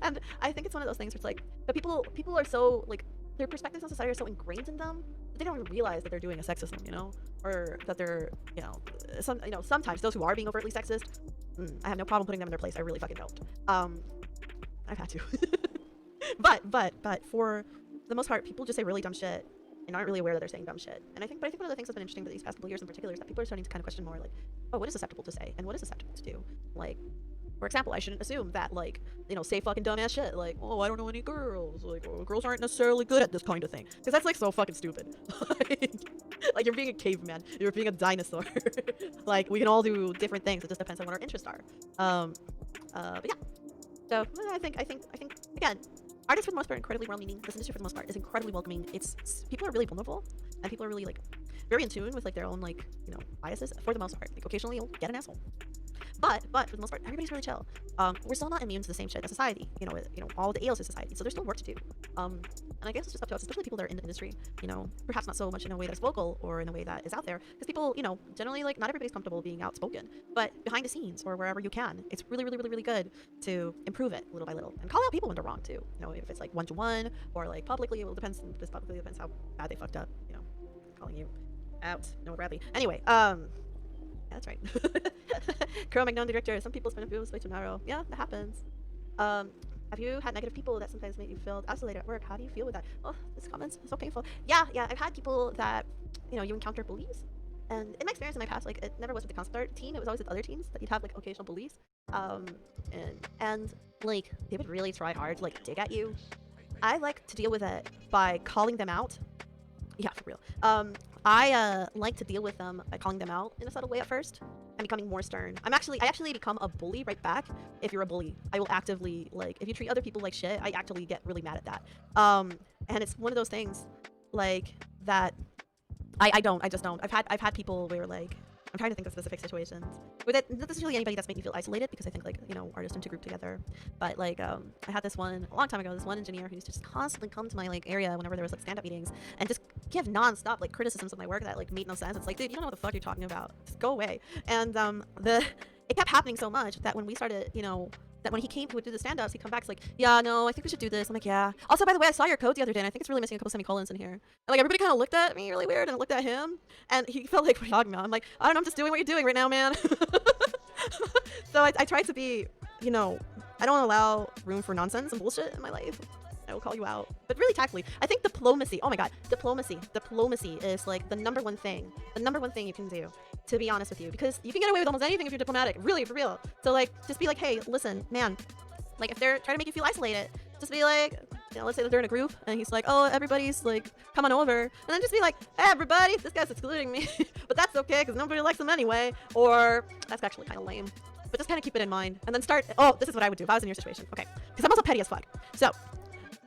And I think it's one of those things where it's like, but people are so like, their perspectives on society are so ingrained in them that they don't even realize that they're doing a sexism, you know, or that they're, you know, sometimes those who are being overtly sexist, I have no problem putting them in their place. I really fucking don't. I've had to. but for the most part, people just say really dumb shit and aren't really aware that they're saying dumb shit. And I think one of the things that's been interesting for these past couple years in particular is that people are starting to kind of question more like, oh, what is acceptable to say and what is acceptable to do? Like, for example, I shouldn't assume that like, you know, say fucking dumbass shit like, oh, I don't know any girls, like, oh, girls aren't necessarily good at this kind of thing, because that's like so fucking stupid. Like you're being a caveman, you're being a dinosaur. Like we can all do different things. It just depends on what our interests are. But yeah. So I think again, artists for the most part are incredibly well-meaning. This industry for the most part is incredibly welcoming. It's people are really vulnerable, and people are really like very in tune with like their own like, you know, biases for the most part. Like occasionally you'll get an asshole. But for the most part, everybody's really chill. We're still not immune to the same shit as society. You know, all the ails of society. So there's still work to do. And I guess it's just up to us, especially people that are in the industry. You know, perhaps not so much in a way that's vocal or in a way that is out there, because people, you know, generally like not everybody's comfortable being outspoken. But behind the scenes or wherever you can, it's really, really, really, really good to improve it little by little and call out people when they're wrong too. You know, if it's like one-to-one or like publicly, it depends. This publicly depends how bad they fucked up. You know, calling you out, Noah Bradley. Anyway, that's right. Cro-Magnon director. Some people spend a few way too narrow. Yeah, that happens. Have you had negative people that sometimes make you feel isolated at work? How do you feel with that? Oh, this comment's so painful. Yeah. I've had people that, you know, you encounter bullies. And in my experience in my past, like it never was with the concept art team. It was always with other teams that you'd have like occasional bullies. And like they would really try hard to like dig at you. I like to deal with it by calling them out. Yeah, for real. I like to deal with them by calling them out in a subtle way at first and becoming more stern. I actually become a bully right back. If you're a bully, I will actively, like, if you treat other people like shit, I actually get really mad at that. And it's one of those things like that I just don't. I've had people where, like, I'm trying to think of specific situations where that not necessarily anybody that's made me feel isolated, because I think, like, you know, artists tend to group together. But like I had this one a long time ago, this one engineer who used to just constantly come to my like area whenever there was like stand-up meetings and just give non-stop like criticisms of my work that like made no sense. It's like, dude, you don't know what the fuck you're talking about. Just go away. And the it kept happening so much that when we started, you know, that when he would do the stand-ups, he'd come back, it's like, yeah, no, I think we should do this. I'm like, yeah. Also, by the way, I saw your code the other day, and I think it's really missing a couple semicolons in here. And like everybody kind of looked at me really weird and looked at him, and he felt like, what are you talking about? I'm like, I don't know, I'm just doing what you're doing right now, man. So I try to be, you know, I don't allow room for nonsense and bullshit in my life. I will call you out, but really tactfully. I think diplomacy, oh my god, diplomacy is like the number one thing you can do, to be honest with you, because you can get away with almost anything if you're diplomatic, really, for real. So like, just be like, hey, listen, man, like if they're trying to make you feel isolated, just be like, you know, let's say that they're in a group and he's like, oh, everybody's like coming over, and then just be like, hey, everybody, this guy's excluding me, but that's okay because nobody likes him anyway, or that's actually kind of lame, but just kind of keep it in mind and then start. Oh, this is what I would do if I was in your situation, okay, because I'm also petty as fuck. So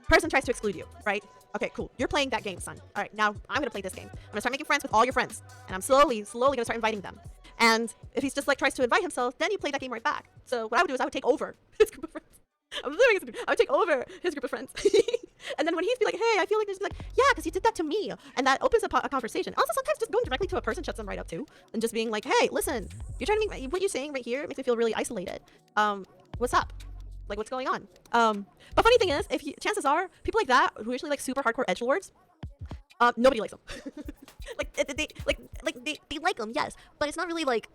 person tries to exclude you, right? Okay, cool. You're playing that game, son. All right, now I'm gonna play this game. I'm gonna start making friends with all your friends, and I'm slowly gonna start inviting them. And if he's just like tries to invite himself, then you play that game right back. So what I would do is I would take over his group of friends. I would take over his group of friends. And then when he's be like, hey, I feel like there's like, yeah, because you did that to me. And that opens up a conversation. Also, sometimes just going directly to a person shuts them right up too. And just being like, hey, listen, you're trying to make, what you're saying right here makes me feel really isolated. What's up? Like, what's going on? But funny thing is, chances are, people like that, who are usually like super hardcore edgelords, nobody likes them. Like, they like them, yes, but it's not really like,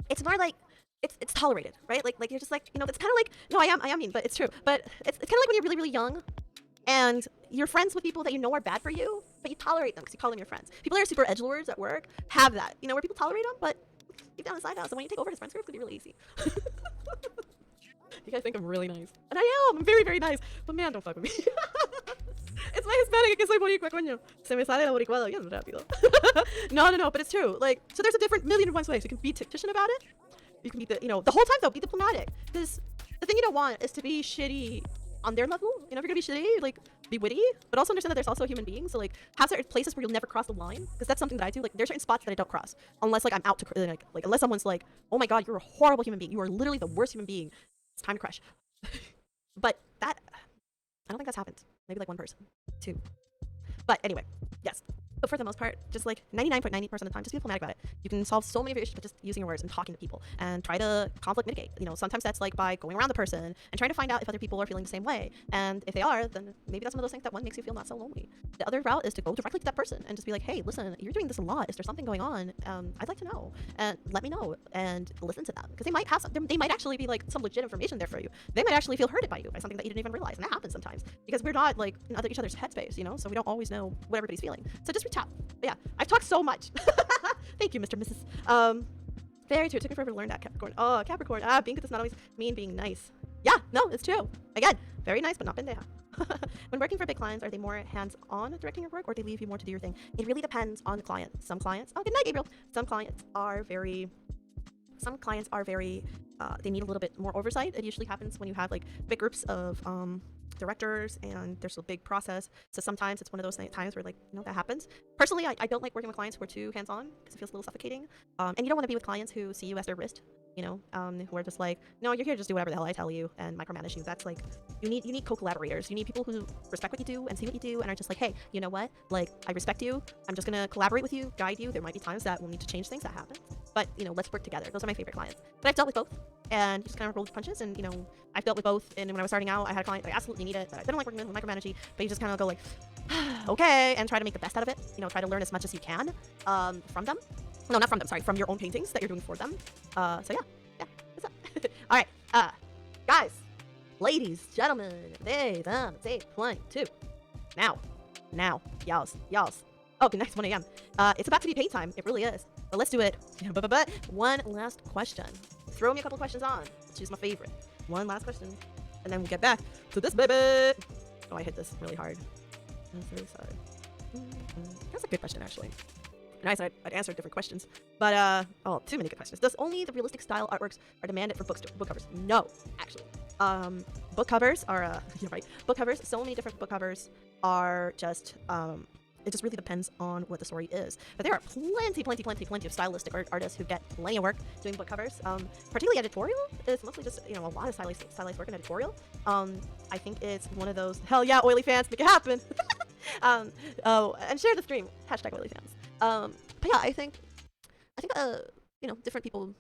it's more like, it's tolerated, right? Like you're just like, you know, it's kind of like, no, I am mean, but it's true. But it's kind of like when you're really, really young, and you're friends with people that you know are bad for you, but you tolerate them because you call them your friends. People that are super edgelords at work have that, you know, where people tolerate them, but deep down inside out. So when you take over his friends group, it's gonna be really easy. You guys think I'm really nice. And I am. I'm very, very nice. But man, don't fuck with me. It's my Hispanic que soy boricua, coño. Se me sale la boricuada bien rápido. No, but it's true. Like, so there's a different million and one ways. You can be tactician about it. You can be, the whole time though, be diplomatic. Because the thing you don't want is to be shitty on their level. You know, if you're gonna be shitty, like, be witty, but also understand that there's also a human being. So like, have certain places where you'll never cross the line. Because that's something that I do. Like, there's certain spots that I don't cross. Unless like I'm out to, like unless someone's like, oh my god, you're a horrible human being. You are literally the worst human being. It's time to crush. But that, I don't think that's happened. Maybe like one person, two. But anyway, yes. But for the most part, just like 99.98% of the time, just be diplomatic about it. You can solve so many of your issues by just using your words and talking to people and try to conflict mitigate. You know, sometimes that's like by going around the person and trying to find out if other people are feeling the same way. And if they are, then maybe that's one of those things that one makes you feel not so lonely. The other route is to go directly to that person and just be like, hey, listen, you're doing this a lot. Is there something going on? I'd like to know, and let me know, and listen to them, because they might have they might actually be like some legit information there for you. They might actually feel hurted by you by something that you didn't even realize, and that happens sometimes because we're not like in each other's headspace, you know, so we don't always know what everybody's feeling. So just reach out. But yeah, I've talked so much. Thank you, Mr. and Mrs. Very true. It took me forever to learn that, Capricorn. Oh, Capricorn. Being good does not always mean being nice. Yeah, no, it's true. Again, very nice, but not pendeja. When working for big clients, are they more hands-on directing your work, or they leave you more to do your thing? It really depends on the client. Some clients, oh, good night, Gabriel. Some clients are very, they need a little bit more oversight. It usually happens when you have like big groups of directors and there's a big process. So sometimes it's one of those times where, like, you know, that happens. Personally, I don't like working with clients who are too hands-on because it feels a little suffocating. And you don't want to be with clients who see you as their wrist, you know, who are just like, no, you're here to just do whatever the hell I tell you and micromanage you. That's like, you need co-collaborators. You need people who respect what you do and see what you do and are just like, hey, you know what? Like, I respect you. I'm just gonna collaborate with you, guide you. There might be times that we'll need to change things. That happens. But, you know, let's work together. Those are my favorite clients. But I've dealt with both and just kind of rolled punches. And, you know, I've dealt with both. And when I was starting out, I had a client that I absolutely needed. I didn't like working with micromanaging, but you just kind of go like, okay, and try to make the best out of it. You know, try to learn as much as you can from them. No, not from them. Sorry, from your own paintings that you're doing for them. So yeah, what's up? All right, guys, ladies, gentlemen, they, them, it's 8:22. Now, y'all's. Oh, good, next 1 a.m. It's about to be paint time. It really is. But let's do it. But one last question. Throw me a couple questions on. Choose my favorite. One last question, and then we'll get back to this baby. Oh, I hit this really hard. I'm so sorry. That's a good question, actually. nice, I'd answer different questions. But, oh, too many good questions. Does only the realistic style artworks are demanded for book covers? No, actually. Book covers are, you're right. Book covers, so many different book covers are just, it just really depends on what the story is. But there are plenty of stylistic artists who get plenty of work doing book covers. Particularly editorial is mostly just, a lot of stylized work in editorial. I think it's one of those, hell yeah, oily fans, make it happen. And share the stream, hashtag oily fans. But yeah, I think, different people,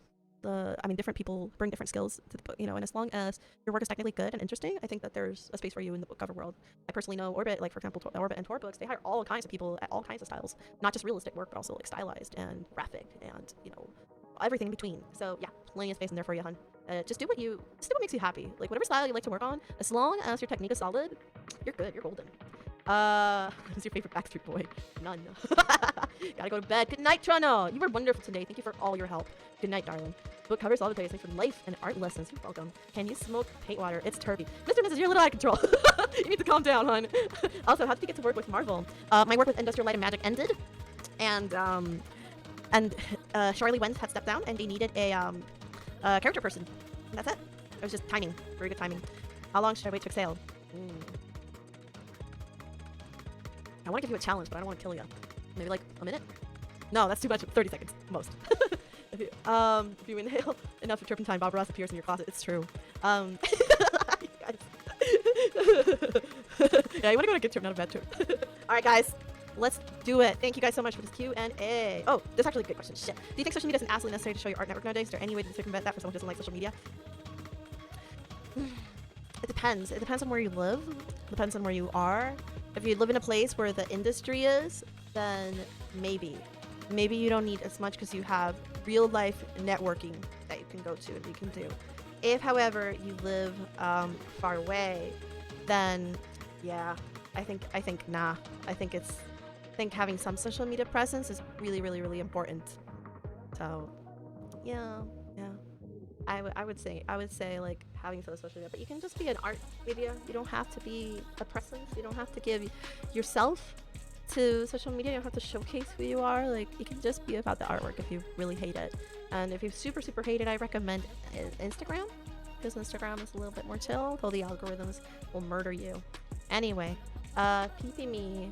different people bring different skills to the book, and as long as your work is technically good and interesting, I think that there's a space for you in the book cover world. I personally know Orbit, like for example, Orbit and Tor books, they hire all kinds of people at all kinds of styles, not just realistic work, but also like stylized and graphic and, everything in between. So yeah, plenty of space in there for you, hun. Just do what makes you happy. Like whatever style you like to work on, as long as your technique is solid, you're good, you're golden. Who's your favorite Backstreet Boy? None. Gotta go to bed. Good night, Trano. You were wonderful today. Thank you for all your help. Good night, darling. Book covers all the place. Thanks for life and art lessons. You're welcome. Can you smoke paint water? It's turvy. Mr. and Mrs., you're a little out of control. You need to calm down, hon. Also, how did you get to work with Marvel? My work with Industrial Light and Magic ended, and Charlie Wentz had stepped down, and they needed a character person. And that's it. It was just timing. Very good timing. How long should I wait to exhale? I want to give you a challenge, but I don't want to kill you. Maybe like a minute? No, that's too much. 30 seconds, most. If you inhale enough of turpentine, Bob Ross appears in your closet. It's true. Yeah, you want to go to a good trip, not a bad trip. Alright, guys. Let's do it. Thank you guys so much for this Q&A. Oh, this is actually a good question. Shit. Do you think social media is an absolutely necessary to show your art network nowadays? Is there any way to circumvent that for someone who doesn't like social media? It depends. It depends on where you live. It depends on where you are. If you live in a place where the industry is, then maybe. Maybe you don't need as much because you have real life networking that you can go to and you can do. If, however, you live far away, then yeah, I think nah. I think having some social media presence is really, really, really important. So yeah. I would say like having some social media, but you can just be an art media. You don't have to be a presence. You don't have to give yourself to social media. You don't have to showcase who you are. Like you can just be about the artwork if you really hate it. And if you super hate it, I recommend Instagram, because Instagram is a little bit more chill, though the algorithms will murder you. Anyway, PP me.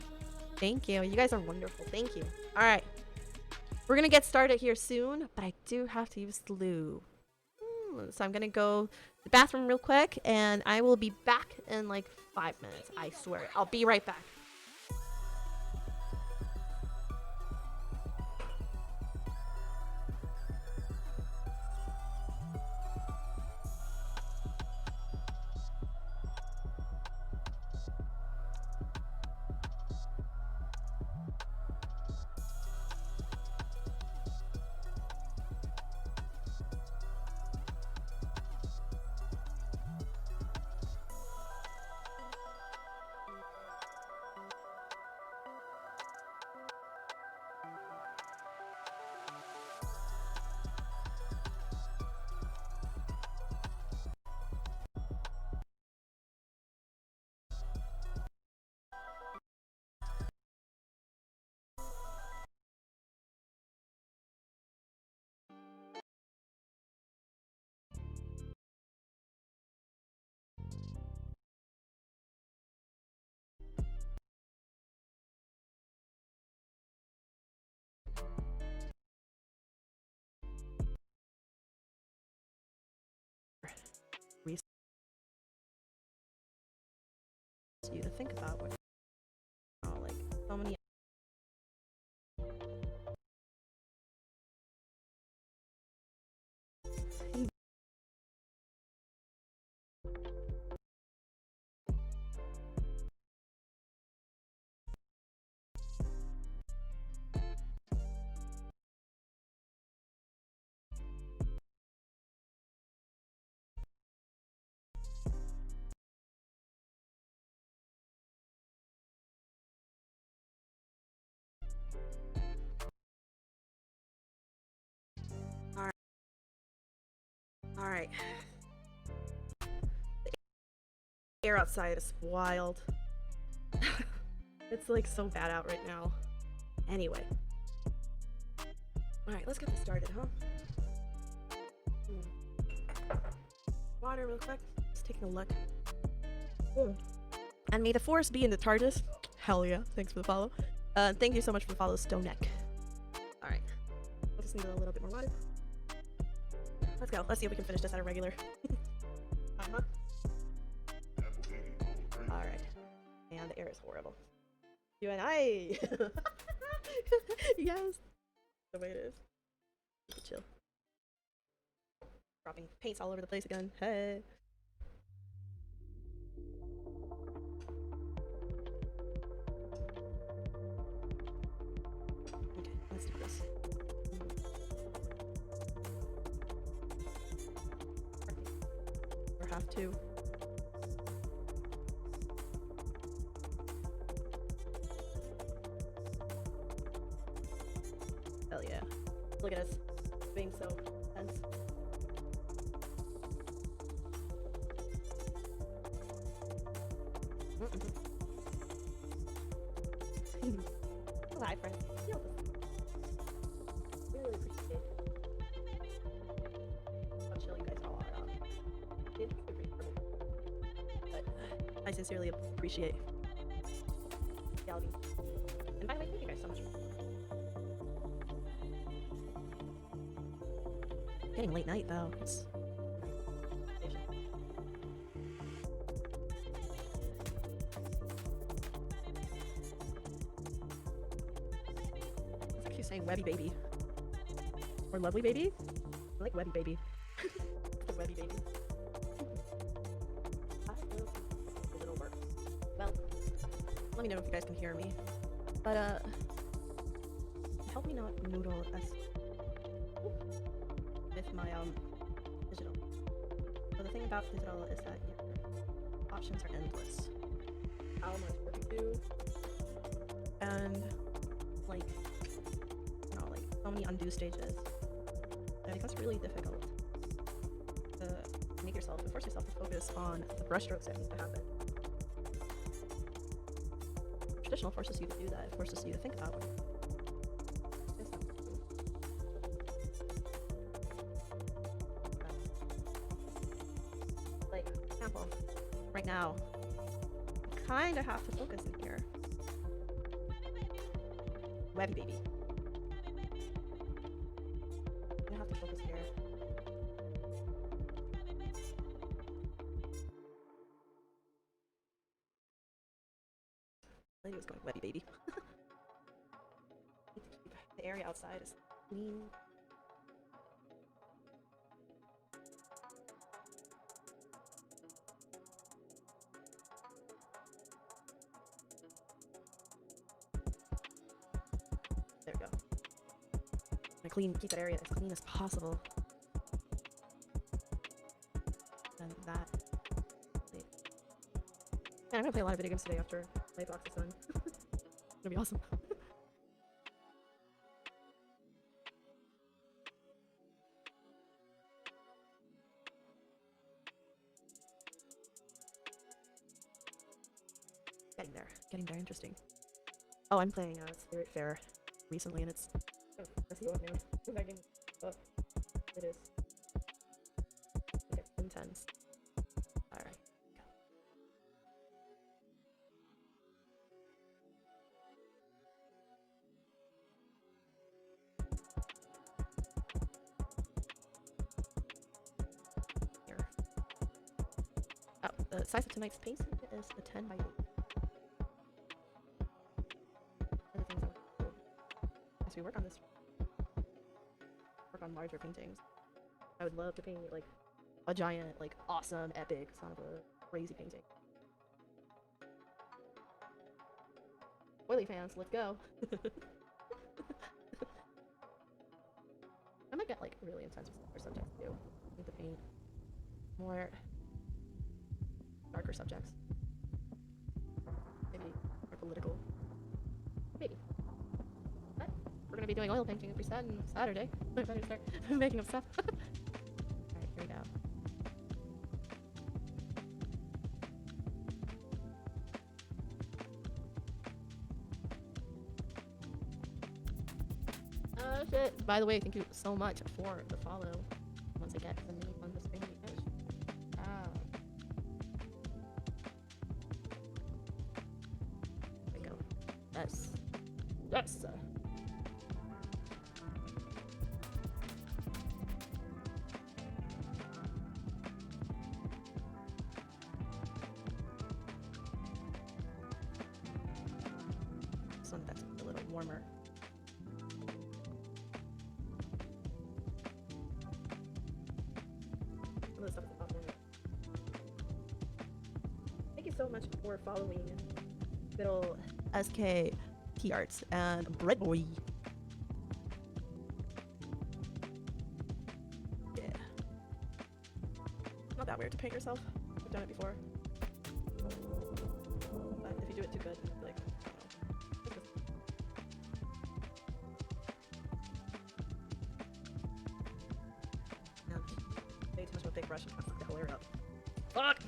Thank you. You guys are wonderful. Thank you. All right. We're going to get started here soon, but I do have to use the loo. So I'm going to go to the bathroom real quick, and I will be back in like 5 minutes. I swear. I'll be right back. You to think about what, like so many. All right. The air outside is wild. It's like so bad out right now. Anyway, Alright, let's get this started, huh? Water real quick. Just taking a look. And may the force be in the TARDIS. Hell yeah. Thanks for the follow. Thank you so much for the follow, Stone Neck. Alright. I just need a little bit more water. Let's go. Let's see if we can finish this at a regular. Alright. And the air is horrible. You and I! Yes! The way it is. Keep it chill. Dropping paints all over the place again. Hey! Okay, let's do this. Or have to. Hell yeah. Look at us being so tense. Hi, friends. Really appreciate how chill you guys all are. But I sincerely appreciate reality. And by the way, thank you guys so much. Getting late night though. It's actually saying Webby Baby. Or Lovely Baby? I like Webby Baby. The Webby Baby. It'll work. Well, let me know if you guys can hear me. But help me not noodle as with my digital. So the thing about digital is that your options are endless. How much work you do, and like so many undo stages. It becomes really difficult to force yourself to focus on the brushstrokes that need to happen. Traditional forces you to do that. It forces you to think about it. Like, for example, right now, I kind of have to focus in here. Webby Baby. I have to focus here. Lady was going Webby Baby. Need to keep the area outside is clean. There we go. Keep that area as clean as possible. And that. Wait. Man, I'm gonna play a lot of video games today after Lightbox is done. It's gonna be awesome. Getting there, interesting. Oh, I'm playing Spirit Fair recently, and it's that game. Oh, it is. Okay, intense. Alright, here. Oh, the size of tonight's pacing is a 10 by 8. As we work on larger paintings, I would love to paint like a giant, like awesome, epic, son of a crazy painting. Oily fans, let's go. I might get like really intense with other subjects too. I need to paint more darker subjects. Maybe more political. Maybe. But we're gonna be doing oil painting every Saturday. I better start making up stuff. Alright, here we go. shit. By the way, thank you so much for the follow. Once I get the name on the screen. Ah. There we go. Yes. Yes. This one that's a little warmer. Some of the stuff is a lot warmer. Thank you so much for following good old SK T-Arts and Bread Boy. Yeah. Not that weird to paint yourself. I've done it before. But if you do it too good, I feel like, I don't know. Yeah. Way too much of a big brush and fuck the whole area up. Fuck!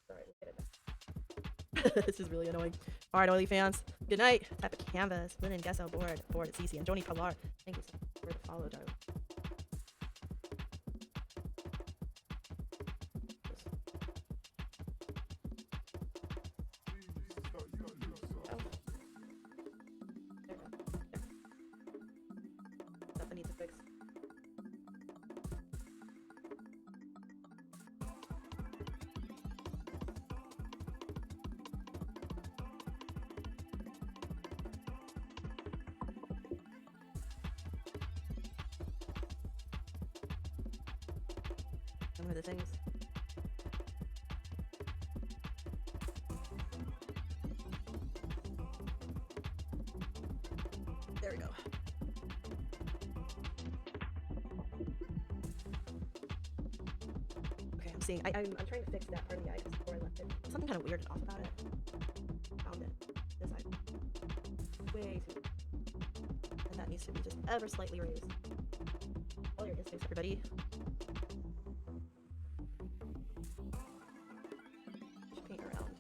Sorry, let's get it done. This is really annoying. Alright, Oily fans. Good night. Type of Canvas. Linen Guess Out Board. Board at CC. And Joni Pilar. Thank you so much for the follow, dog. Stuff I need to fix. Some of the things. There we go. Okay, I'm seeing. I'm trying to fix that part of the eye before I left it. Something kind of weird and off about it. Found it. This eye. Way too. And that needs to be just ever slightly raised. All your instincts, everybody. Just paint around.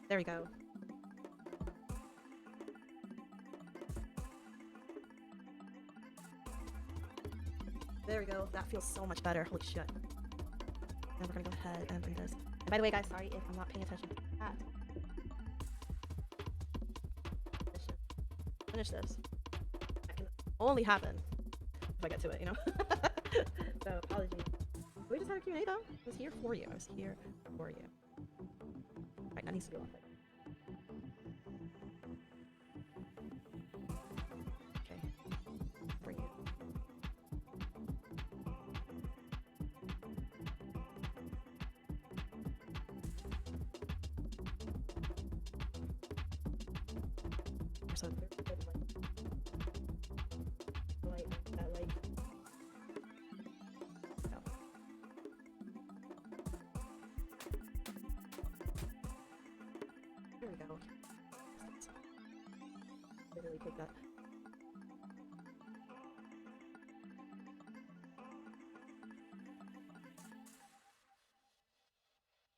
There we go. There we go. That feels so much better. Holy shit. Now we're gonna go ahead and bring this. And by the way, guys, sorry if I'm not paying attention to that. Finish this. That can only happen if I get to it, you know? So, apologies. We just had a Q&A though. I was here for you. I was here for you. Alright, that needs to go off. Okay. Bring it. So light, that light. Oh. There we go. Literally take that.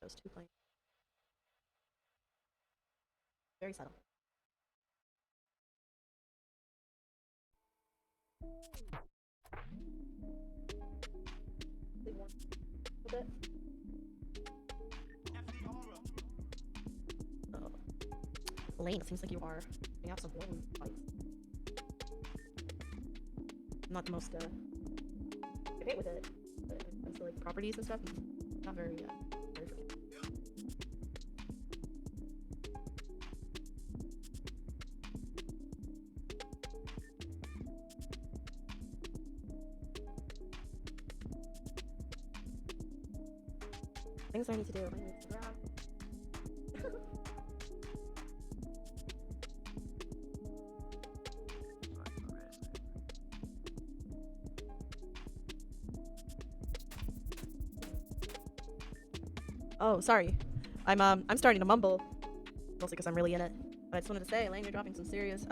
Those two planes. Very subtle. Leave one. A little bit. Lane, it seems like you are putting out some lane fights. I'm not the most great with it, but when it comes to like properties and stuff, it's not very very forgiving. Things I need to do. I need to grab. Oh, sorry. I'm starting to mumble, mostly because I'm really in it. But I just wanted to say, Elaine, you're dropping some serious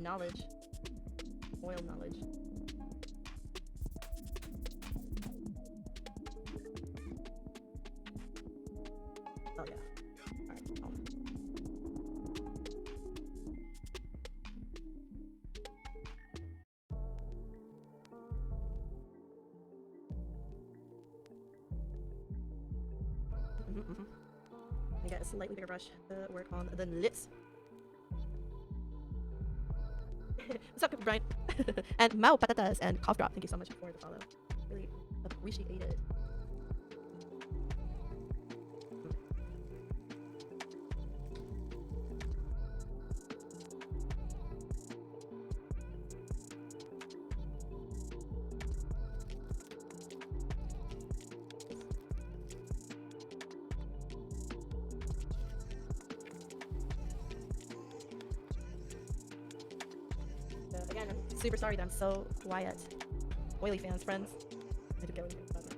knowledge, oil knowledge. get a slightly bigger brush to work on the lips. What's up, Brian? And Mao Patatas and Cough Drop. Thank you so much for the follow. Really appreciate it. Again, I'm super sorry that I'm so quiet. Oily fans, friends. I did get what you think about that.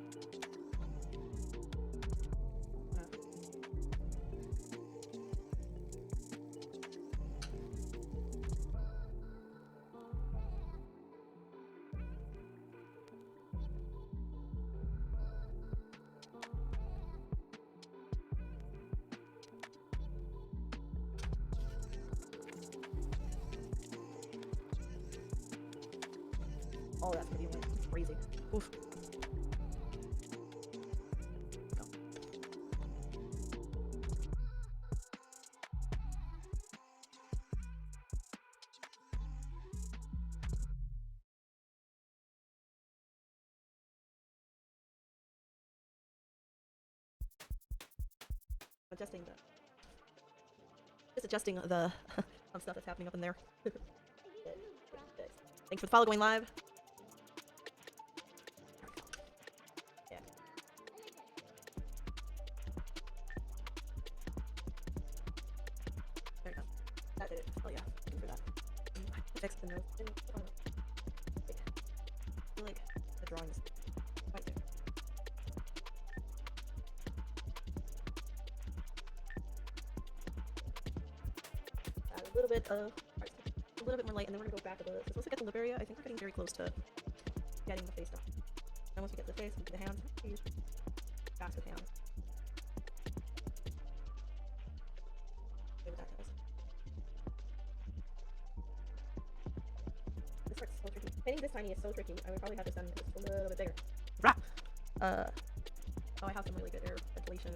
Oh, that's gonna be crazy. Oof. Go. Adjusting the stuff that's happening up in there. Thanks for the follow going live. Yeah. There we go. That did it. Oh yeah. Thank you for that. Fix the nose. I feel like the drawing is right there. Add a little bit of a little bit more light, and then we're gonna go back a little. So once we get the lip area, I think we're getting very close to getting the face done. And once we get the face, we get the hands. Back with hands. This part's so tricky. Painting this tiny is so tricky. I would probably have this done just a little bit bigger. Rah! Oh, I have some really good air ventilation.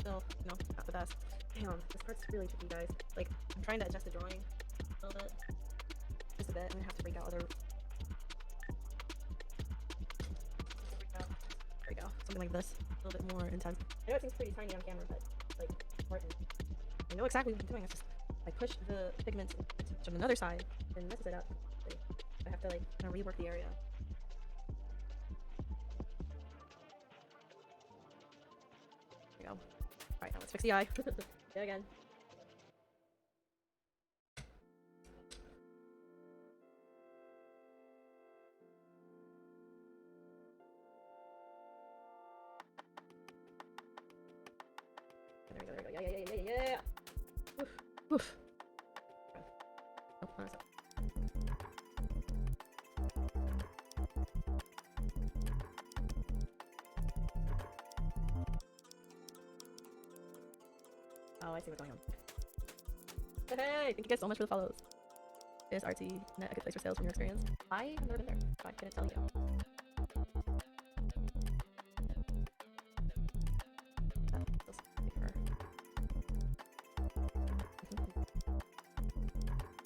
Still, you know, not the best. Damn, this part's really tricky, guys. Like, I'm trying to adjust the drawing a little bit. Just a bit. I'm gonna have to break out other. There we go. Something like this. A little bit more intense. I know it seems pretty tiny on camera, but, like, important. I know exactly what I'm doing. It's just, I push the pigment to another side and messes it up. Like, I have to, like, kind of rework the area. There we go. Alright, now let's fix the eye. Yeah, again. There we go, there we go. Yeah. Oof. Oof. Oh, hold on a sec. Oh, I see what's going on. Hey, thank you guys so much for the follows. Is RT Net a good place for sales from your experience? I have never been there, so I couldn't tell you.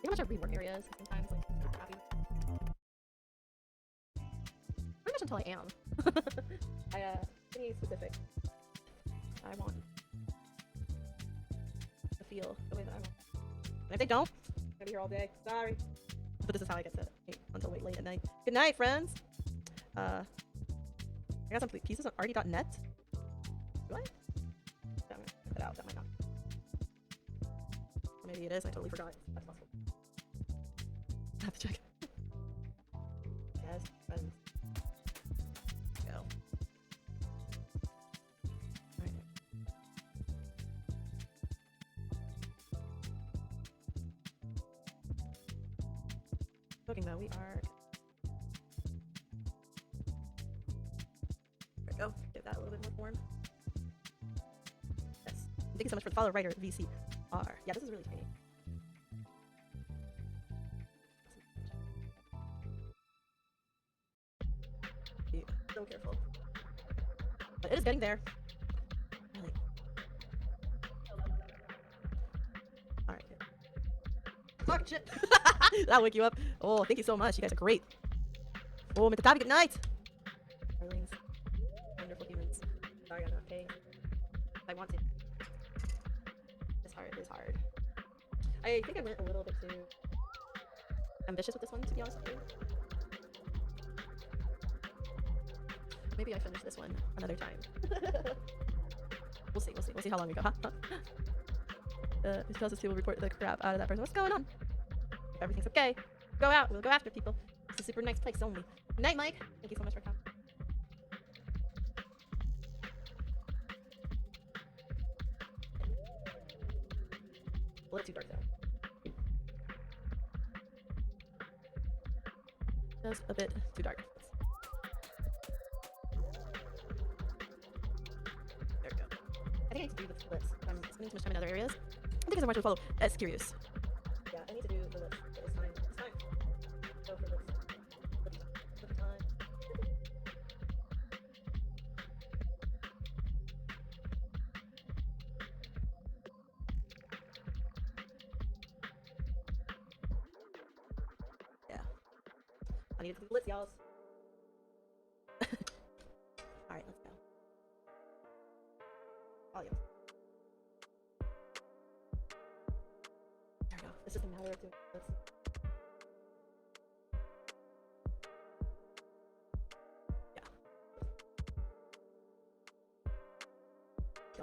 How much I rework areas sometimes, like, happy. Pretty much until I am. Pretty specific. I want the feel the way that I want. And if they don't, I'm gonna be here all day. Sorry. But this is how I get to wait until late at night. Good night, friends. I got some pieces on RD.net. What? I'm gonna cut that out. That might not. Or maybe it is. I totally forgot. That's possible. I have to check. Yes, friends. Go. Alright. Talking about, we are. There we go. Give that a little bit more form. Yes. Thank you so much for the follow, writer VCR. Yeah, this is really tiny. Be so careful. But it is getting there. Really. Alright. Fuck, shit. That'll wake you up. Oh, thank you so much. You guys are great. Oh, Mitatabi, good night. Darlings. Wonderful humans. Sorry, I'm not paying. I want to. It's hard. It's hard. I think I went a little bit too ambitious with this one, to be honest with you. Maybe I finish this one another time. We'll see. We'll see how long we go, huh? If tells us he will report the crap out of that person. What's going on? If everything's okay, go out. We'll go after people. It's a super nice place only. Good night, Mike. Thank you so much for coming. A little too dark though. Just a bit too dark. There we go. I think I need to do the list. I'm spending too much time in other areas. I think it's a march will follow. It's curious. Yeah, I need to do the list. It's time. It's time. Go for this. Look at time. Yeah. I need to do the list, y'all. Alright, let's go. All you. There we go. It's just a matter of doing this. Yeah.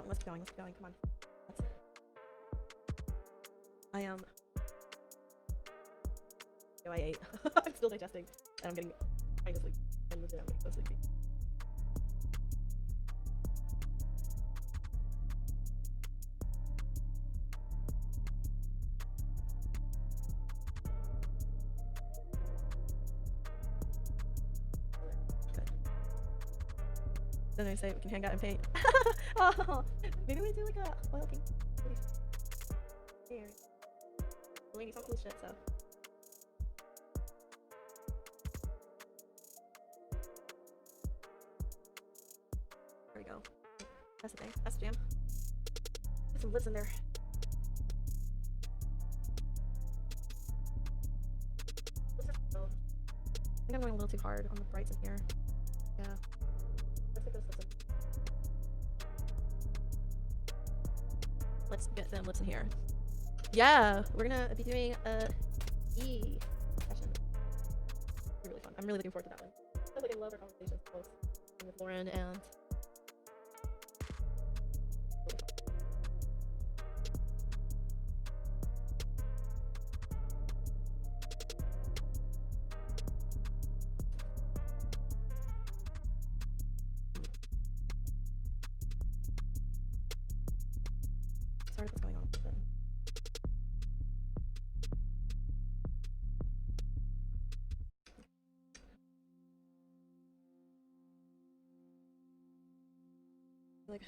Let's keep going. Come on. I am. No, I ate. I'm still digesting, and I'm getting kind of sleepy. I'm getting so sleepy. Then they say we can hang out and paint. Oh, maybe we do like a oil paint. Here. We need some cool shit, so. There we go. That's the thing. That's the jam. Get some lips in there. I think I'm going a little too hard on the brights in here. Yeah. Let's get some lips in here. Yeah, we're gonna be doing a E session. It's really fun. I'm really looking forward to that one. Sounds like I love our conversations both with Lauren and sorry what's going on with them. Like,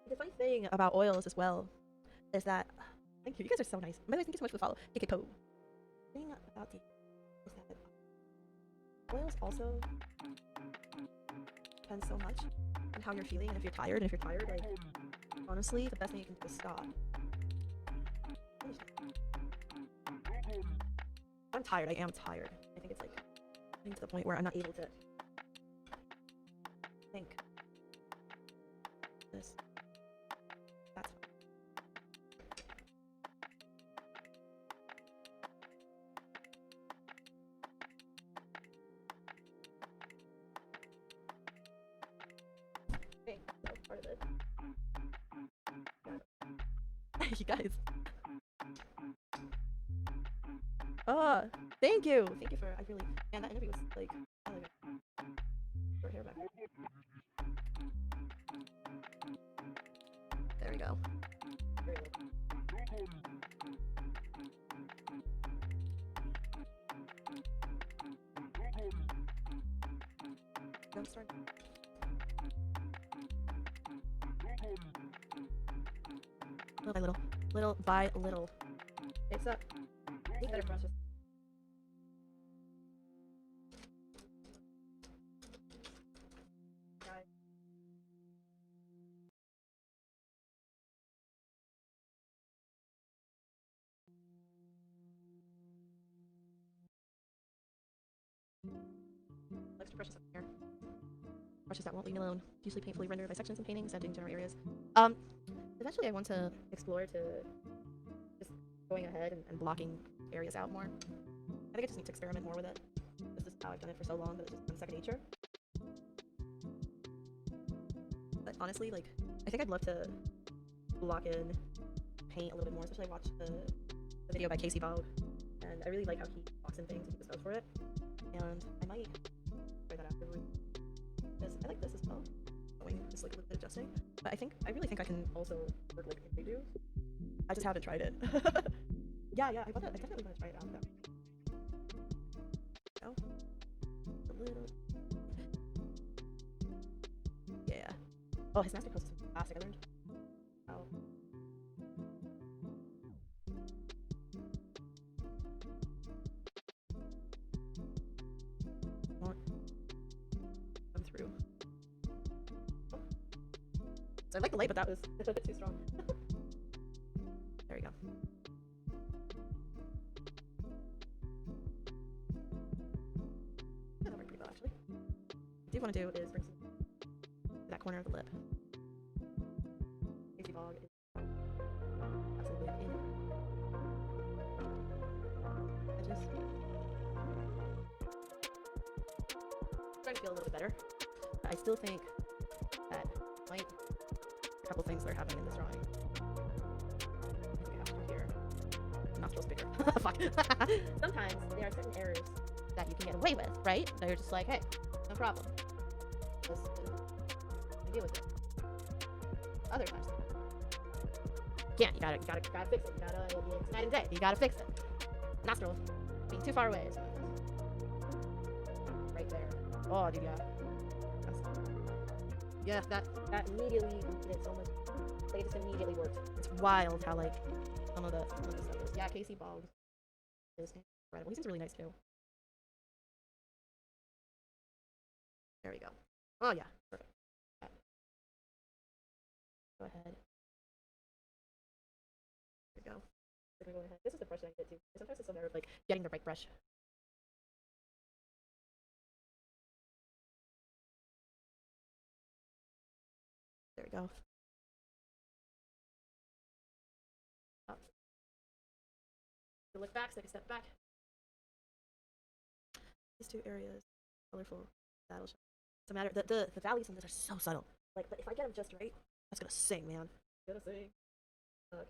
the funny thing about oils as well is that thank you. You guys are so nice. By the way, thank you so much for the follow. KK Po. The thing about the is that oils also depends so much on how you're feeling and if you're tired. And if you're tired, like honestly, the best thing you can do is stop. I'm tired. I am tired. I think it's like getting to the point where I'm not able to think. This. That's fine. Okay, that was part of it. You guys. Oh, thank you. Thank you for, I really, man, that interview was like, really good. Short hair back. There we go. Very good. Don't start. Little by little. Little by little. It's up. need better brushes. Extra brushes up here. Brushes that won't leave me alone. Usually painfully render by sections and paintings, editing general areas. Eventually I want to explore to just going ahead and blocking areas out more. I think I just need to experiment more with it. This is how I've done it for so long that it's just become second nature. But honestly, like, I think I'd love to block in paint a little bit more, especially I watched the video by Casey Bog, and I really like how he blocks in things and he just goes for it. And I might try that after. Because I like this as well. Going just like a little bit adjusting. But I really think I can also work like they do. I just haven't tried it. yeah, I definitely want to try it out though. Oh. A little. Yeah. Oh, his master post is fantastic, I learned. Oh. Come through. Oh. So I like the light, but that was a bit too strong. There we go. Yeah, that worked pretty well actually. What I do want to do is bring some to that corner of the lip. Casey Bog is absolutely in edges. I'm trying to feel a little bit better, but I still think that might a couple things that are happening in this drawing. I think I have to do here. Nostrils bigger. Fuck. Sometimes there are certain errors that you can get away with, right? That you're just like, hey, no problem. Just deal with it. Other times, you can't. You gotta fix it. It's night and day. You gotta fix it. Nostrils being too far away. Right there. Oh, dude, yeah. Yeah, that immediately did so much. Like, it just immediately worked. It's wild how, like, some of the stuff is. Yeah, Casey Bog is incredible. He seems really nice, too. There we go. Oh, yeah. Perfect. Go ahead. There we go. We're gonna go ahead. This is the brush that I get too. Sometimes it's a matter of, like, getting the right brush. There we go. Up. Look back, so take a step back. These two areas, colorful. That'll show. It's a matter. The values on this are so subtle. Like, but if I get them just right, that's gonna sing, man. Gonna sing. Okay.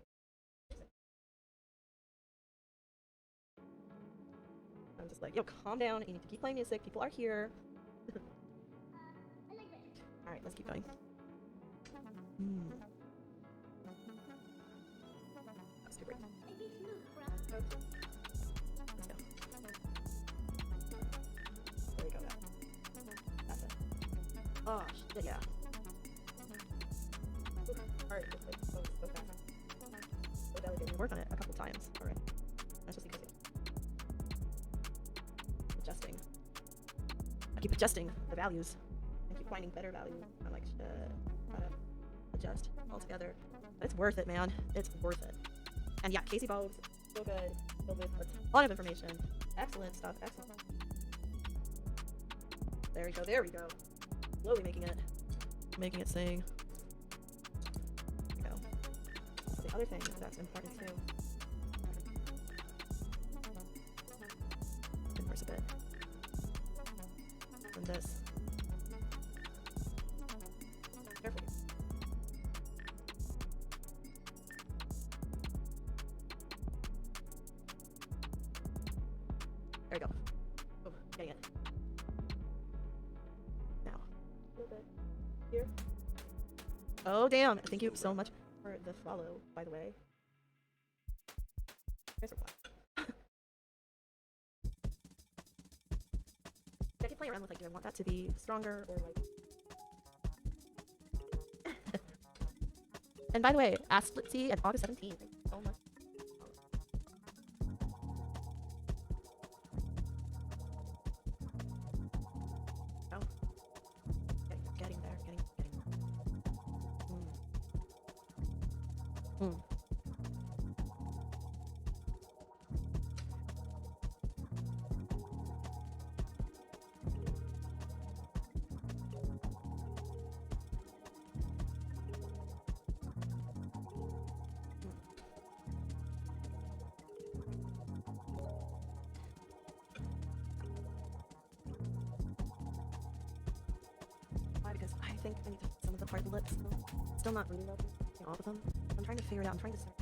I'm just like, yo, calm down. You need to keep playing music. People are here. All right, let's keep going. That's too bright. Let's go. There we go. That's it. Oh shit, yeah. Alright, just like so fast. So delicate. We worked on it a couple times already. That's just because adjusting. I keep adjusting the values. I keep finding better values. I'm like, shit. Gotta adjust altogether. But it's worth it, man. It's worth it. And yeah, Casey Bog, so good. Filled with a lot of information. Excellent stuff. Excellent. There we go. There we go. Slowly making it sing. There we go. The other thing that's important too. Inverse a bit. And this. Careful. There we go. Oh, getting it. Now, a little bit here. Oh, damn. Thank you so much for the follow, by the way. There's a black. I keep playing around with, like, do I want that to be stronger or, like... And by the way, Ask Splitsy and August 17th. Thank you so much. Mm. Why? Because I think I need to some of the hard lips. Still not really loving all of them. I'm trying to figure it out. I'm trying to start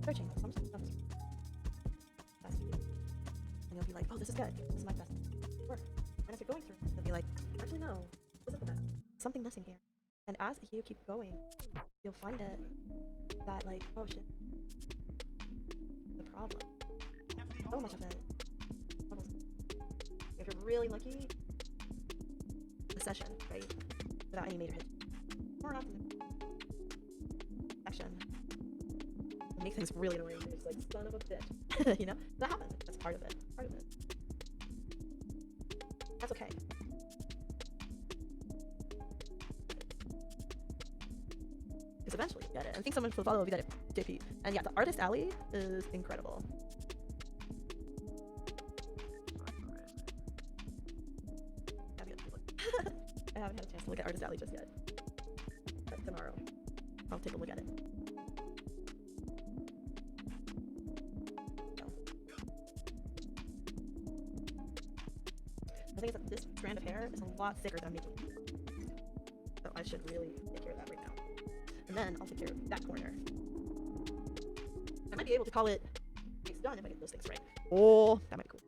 searching. Some stuff is best. And you'll be like, oh, this is good. This is my best work. And as you're going through, you'll be like, actually, no, this isn't the best. Something missing here. And as you keep going, you'll find it that, like, oh shit, the problem. So much of it. If you're really lucky, a session, right? Without any major hits. More often than action. It makes things really annoying. It's like, son of a bitch. You know? That happens. That's part of it. Part of it. That's okay. Because eventually you get it. I think someone will follow will be that JP. And yeah, the Artist Alley is incredible. I haven't had a chance to look at Artist Alley just yet. But tomorrow, I'll take a look at it. So. The thing is that this strand of hair is a lot thicker than I'm making. So I should really take care of that right now. And then I'll take care of that corner. I might be able to call it it's done if I get those things right. Oh, that might be cool.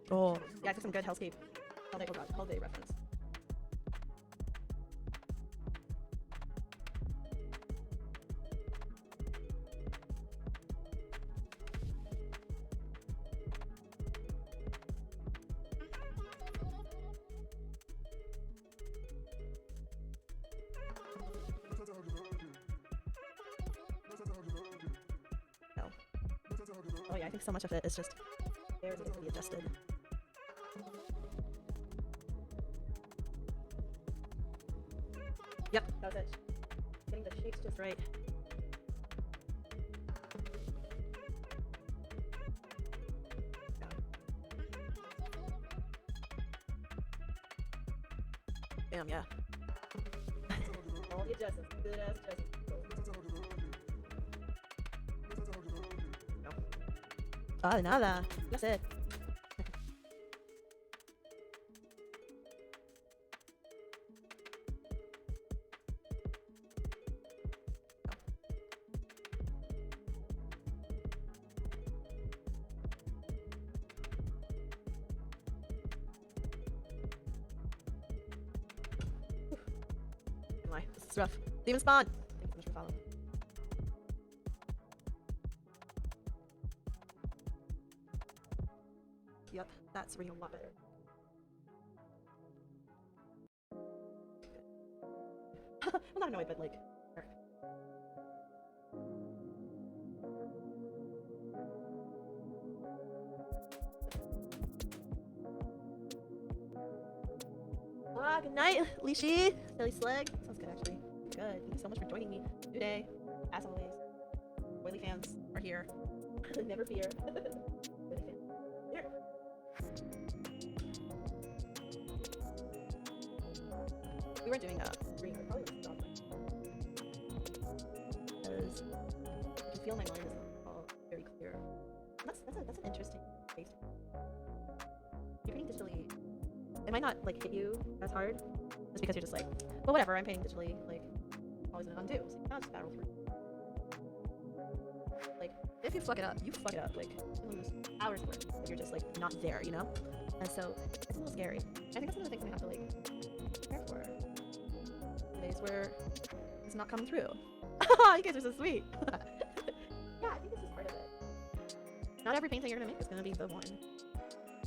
Oh, yeah, I took some good Hellscape holiday reference. No. Oh yeah, I think so much of it is just there to be adjusted. Yep, that was it. Getting the shapes just right. Damn, yeah. All the adjustments, good ass adjustments. No. Ah, nada. That's it. This is rough. Demon spawn! Thanks so much for following. Yep, that's reading a lot better. I'm not annoyed, but like... Ah, good night, Lishi! Silly Slag. Sounds good, actually. Good. Thank you so much for joining me today. As always, Oily fans are here. Never fear. Oily fans. Here. We weren't doing green, I probably would stop. Because I can feel my mind is all very clear. That's an interesting space. You're painting digitally. It might not like hit you as hard, just because you're just like, well, whatever. I'm painting digitally. Like, always gonna undo. So now just battle through. Like, if you fuck it up, you fuck it up. Like, hours worth. If you're just like not there, you know. And so it's a little scary. I think that's one of the things we have to like prepare for. Days where it's not coming through. You guys are so sweet. Yeah, I think this is part of it. Not every painting you're gonna make is gonna be the one.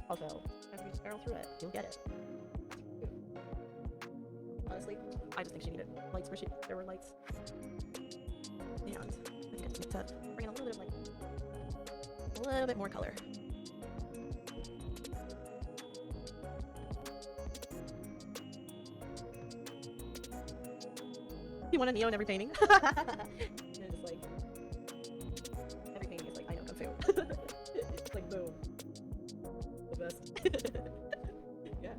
Although, as we just barrel through it, you'll get it. Honestly, I just think she needed lights where there were lights. And I think I just need to bring in a little bit of light. A little bit more color. You want a Neo in every painting? And it's like every painting is like I know Kung Fu. It's like boom, the best. Yeah.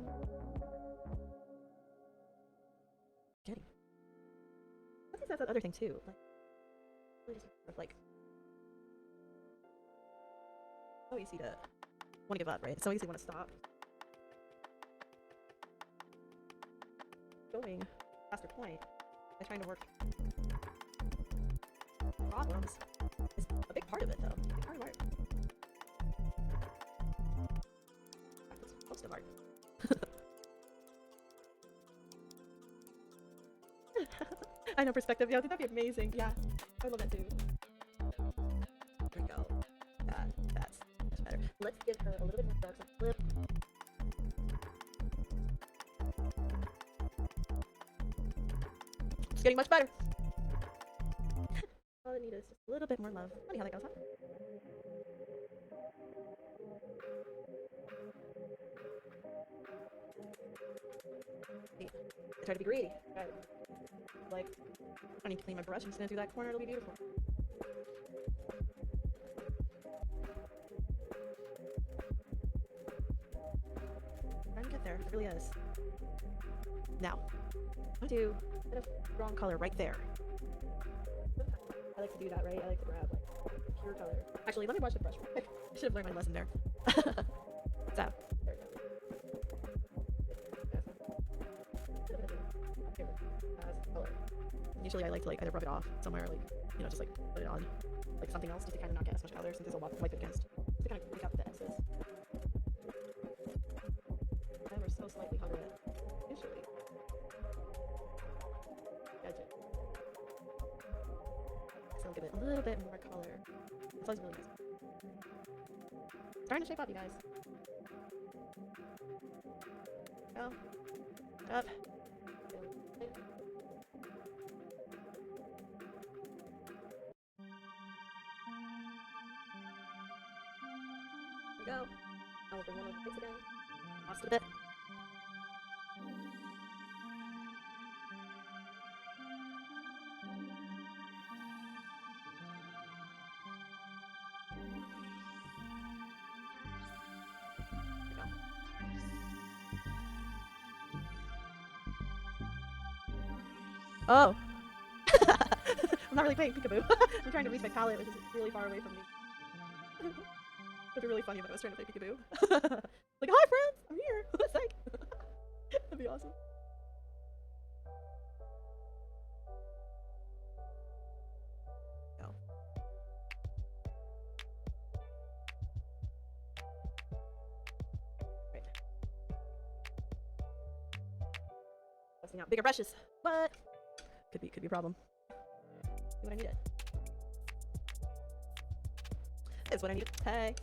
Kidding. I think that's the other thing too. Like, really just sort of like, so easy to want to give up, right? It's so easy to want to stop. Going past your point by trying to work problems is a big part of it, though. A big part of art. It's most of art. I know perspective. Yeah, that'd be amazing. Yeah, I love that too. There we go. That's much better. Let's give her a little bit more strokes on the flip. It's getting much better. All I need is just a little bit more love. Funny how that goes, huh? See, I try to be greedy. Like, I need to clean my brush. I'm just gonna do that corner. It'll be beautiful. I'm trying to get there. It really is. Now, I'm gonna do a bit of wrong color right there. I like to do that, right? I like to grab like pure color. Actually, let me wash the brush real quick. I should have learned my lesson there. So, there we go. Color. Usually I like to like either rub it off somewhere, like, you know, just like put it on like something else just to kind of not get as much color since I'll wipe it against. Just to kind of pick out the excess. Ever so slightly hover it. Usually. Gotcha. So I'll give it a little bit more color. It's always really nice. It's starting to shape up, you guys. Go. Up. Go. I'll bring one of the face again. Lost it a bit. There we go. Oh! I'm not really playing peekaboo. I'm trying to reach my palette, which is really far away from me. It'd be really funny if I was trying to play peekaboo. Like, hi friends, I'm here. Psych. That'd be awesome. Go. Right. Busting out bigger brushes. What? Could be a problem. See what I needed. Is what I need. Hey.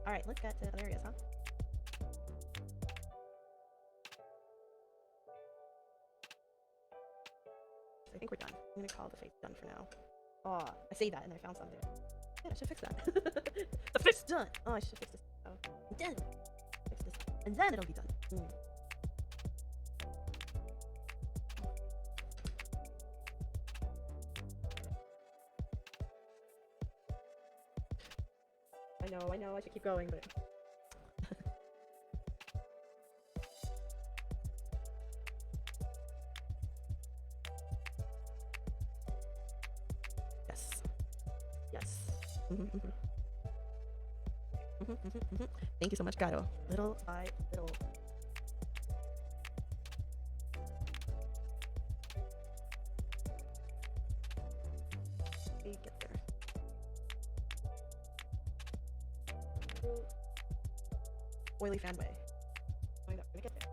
Alright, let's get to other areas, huh? I think we're done. I'm gonna call the face done for now. Oh, I say that and I found something. Yeah, I should fix that. The face done! Oh, I should fix this. Oh, I'm done. Fix this. And then it'll be done. I know, I should keep going, but... Yes. Yes. Thank you so much, Gato. Little by little. We get there. Oily fan way. We're gonna get there.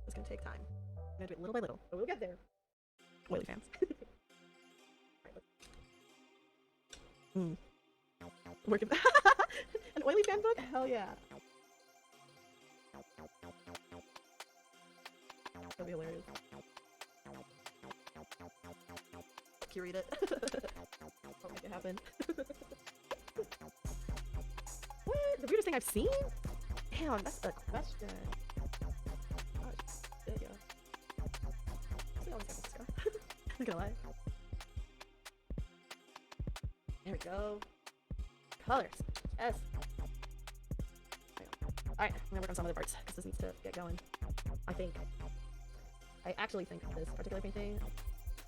It's gonna take time. I'm gonna do it little by little, but we'll get there. Oily fans. Working. An oily fan book? Hell yeah. That'll be hilarious. Curate it. I'll make it happen. What? The weirdest thing I've seen? Damn, that's a question. Oh, shit, yeah. Not gonna lie. There we go. Colors. Yes. Alright, I'm gonna work on some other parts because this needs to get going. I actually think this particular painting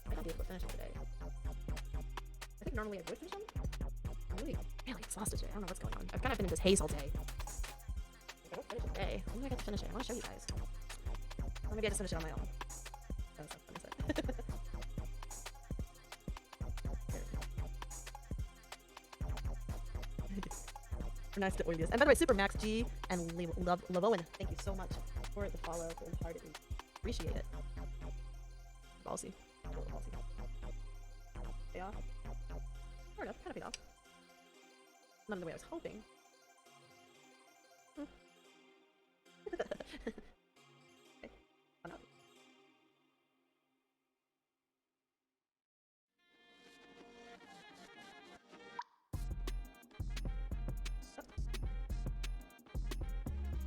I might be able to finish it today. I think normally I would finish them. I'm really exhausted today. I don't know what's going on. I've kind of been in this haze all day. If I don't finish it today, when do I get to finish it? I want to show you guys. Or maybe I just finish it on my own. That's not what I said. Nice to oiliest. And by the way, Super Max G and Lavoin, thank you so much for the follow. For the heartedly appreciate it. Ballsy. Ballsy. Pay off. Sort of. Kind of paid off. Not in the way I was hoping. Okay. I'm out.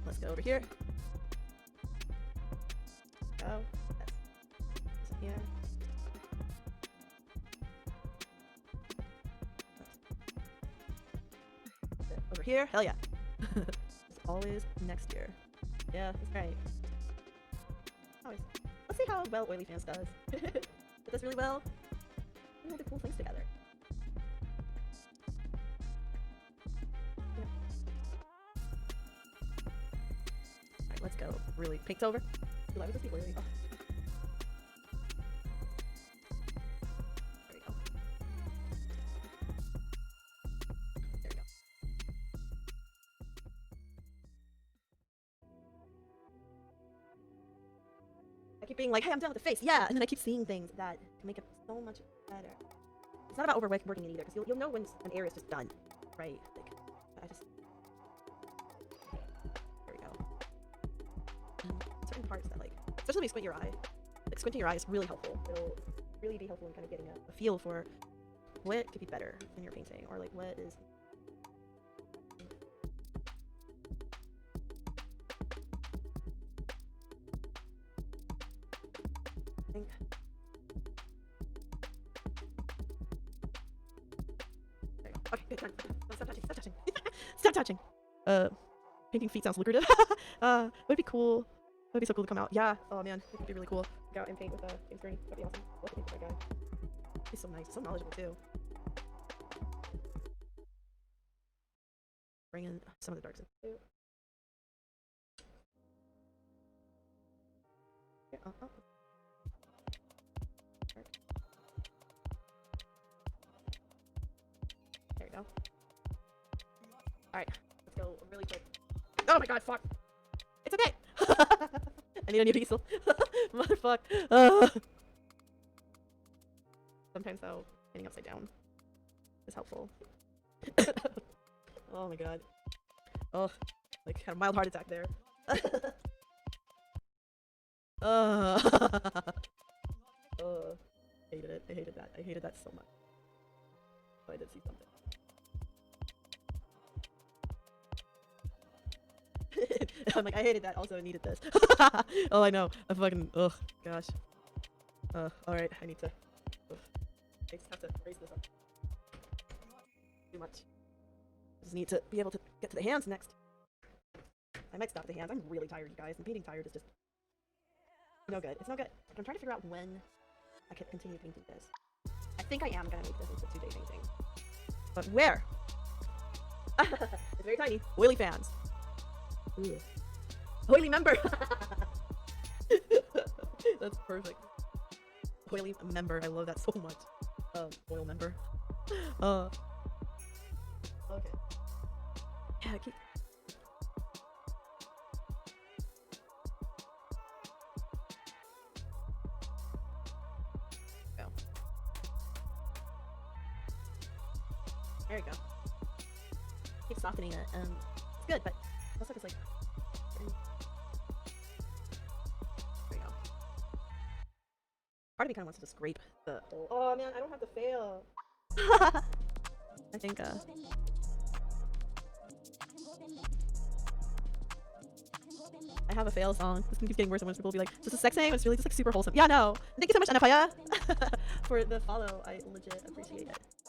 Let's go over here. Go. That's here. Over here. Hell yeah. It's always next year. Yeah, that's right. Always. Let's see how well Oily Fans does. It does really well. We all do cool things together. Alright, let's go. Really pinked over. Ooh, I would just be oily. Oh. There we go. There we go. I keep being like, hey, I'm done with the face. Yeah, and then I keep seeing things that can make it so much better. It's not about overworking it either, because you'll know when an area is just done, right? Like, I just... There we go. And certain parts that, like, especially when you squint your eye, like, squinting your eye is really helpful. It'll really be helpful in kind of getting a feel for what could be better in your painting, or, like, what is... I think... There you go. Okay, good, done. No, stop touching, stop touching. Stop touching! Painting feet sounds lucrative. Would it be cool? That'd be so cool to come out. Yeah, oh man, it would be really cool. Go out and paint with James Green. That'd be awesome. Love to paint with that guy. He's so nice, so knowledgeable too. Bring in some of the darks in too. Yeah, There we go. Alright, let's go really quick. Oh my god, fuck! It's okay! I need a new easel. Motherfuck. Sometimes though, painting upside down is helpful. Oh my god. Oh, like had a mild heart attack there. Hated it. I hated that. I hated that so much. But I did see something. I'm like, I hated that. Also, I needed this. Oh, I know. I fucking. Ugh. Gosh. Alright. I need to. Ugh. I just have to raise this up. Too much. Just need to be able to get to the hands next. I might stop the hands. I'm really tired, you guys. And painting tired is just no good. It's no good. I'm trying to figure out when I can continue painting this. I think I am gonna make this into a 2-day painting. But where? It's very tiny. Oily Fans. Ooh. Oily member! That's perfect. Oily member. I love that so much. Oil member. Okay. Yeah, keep... Go. There you go. Keep softening it, and it's good, but it looks like it's like... There you go. Part of me kind of wants to just scrape the whole... Oh man, I don't have to fail. I think, I have a fail song. This keeps getting worse and worse. People will be like, just a sex name? It's really just like super wholesome. Yeah, no. Thank you so much, Anapaya, for the follow. I legit appreciate it.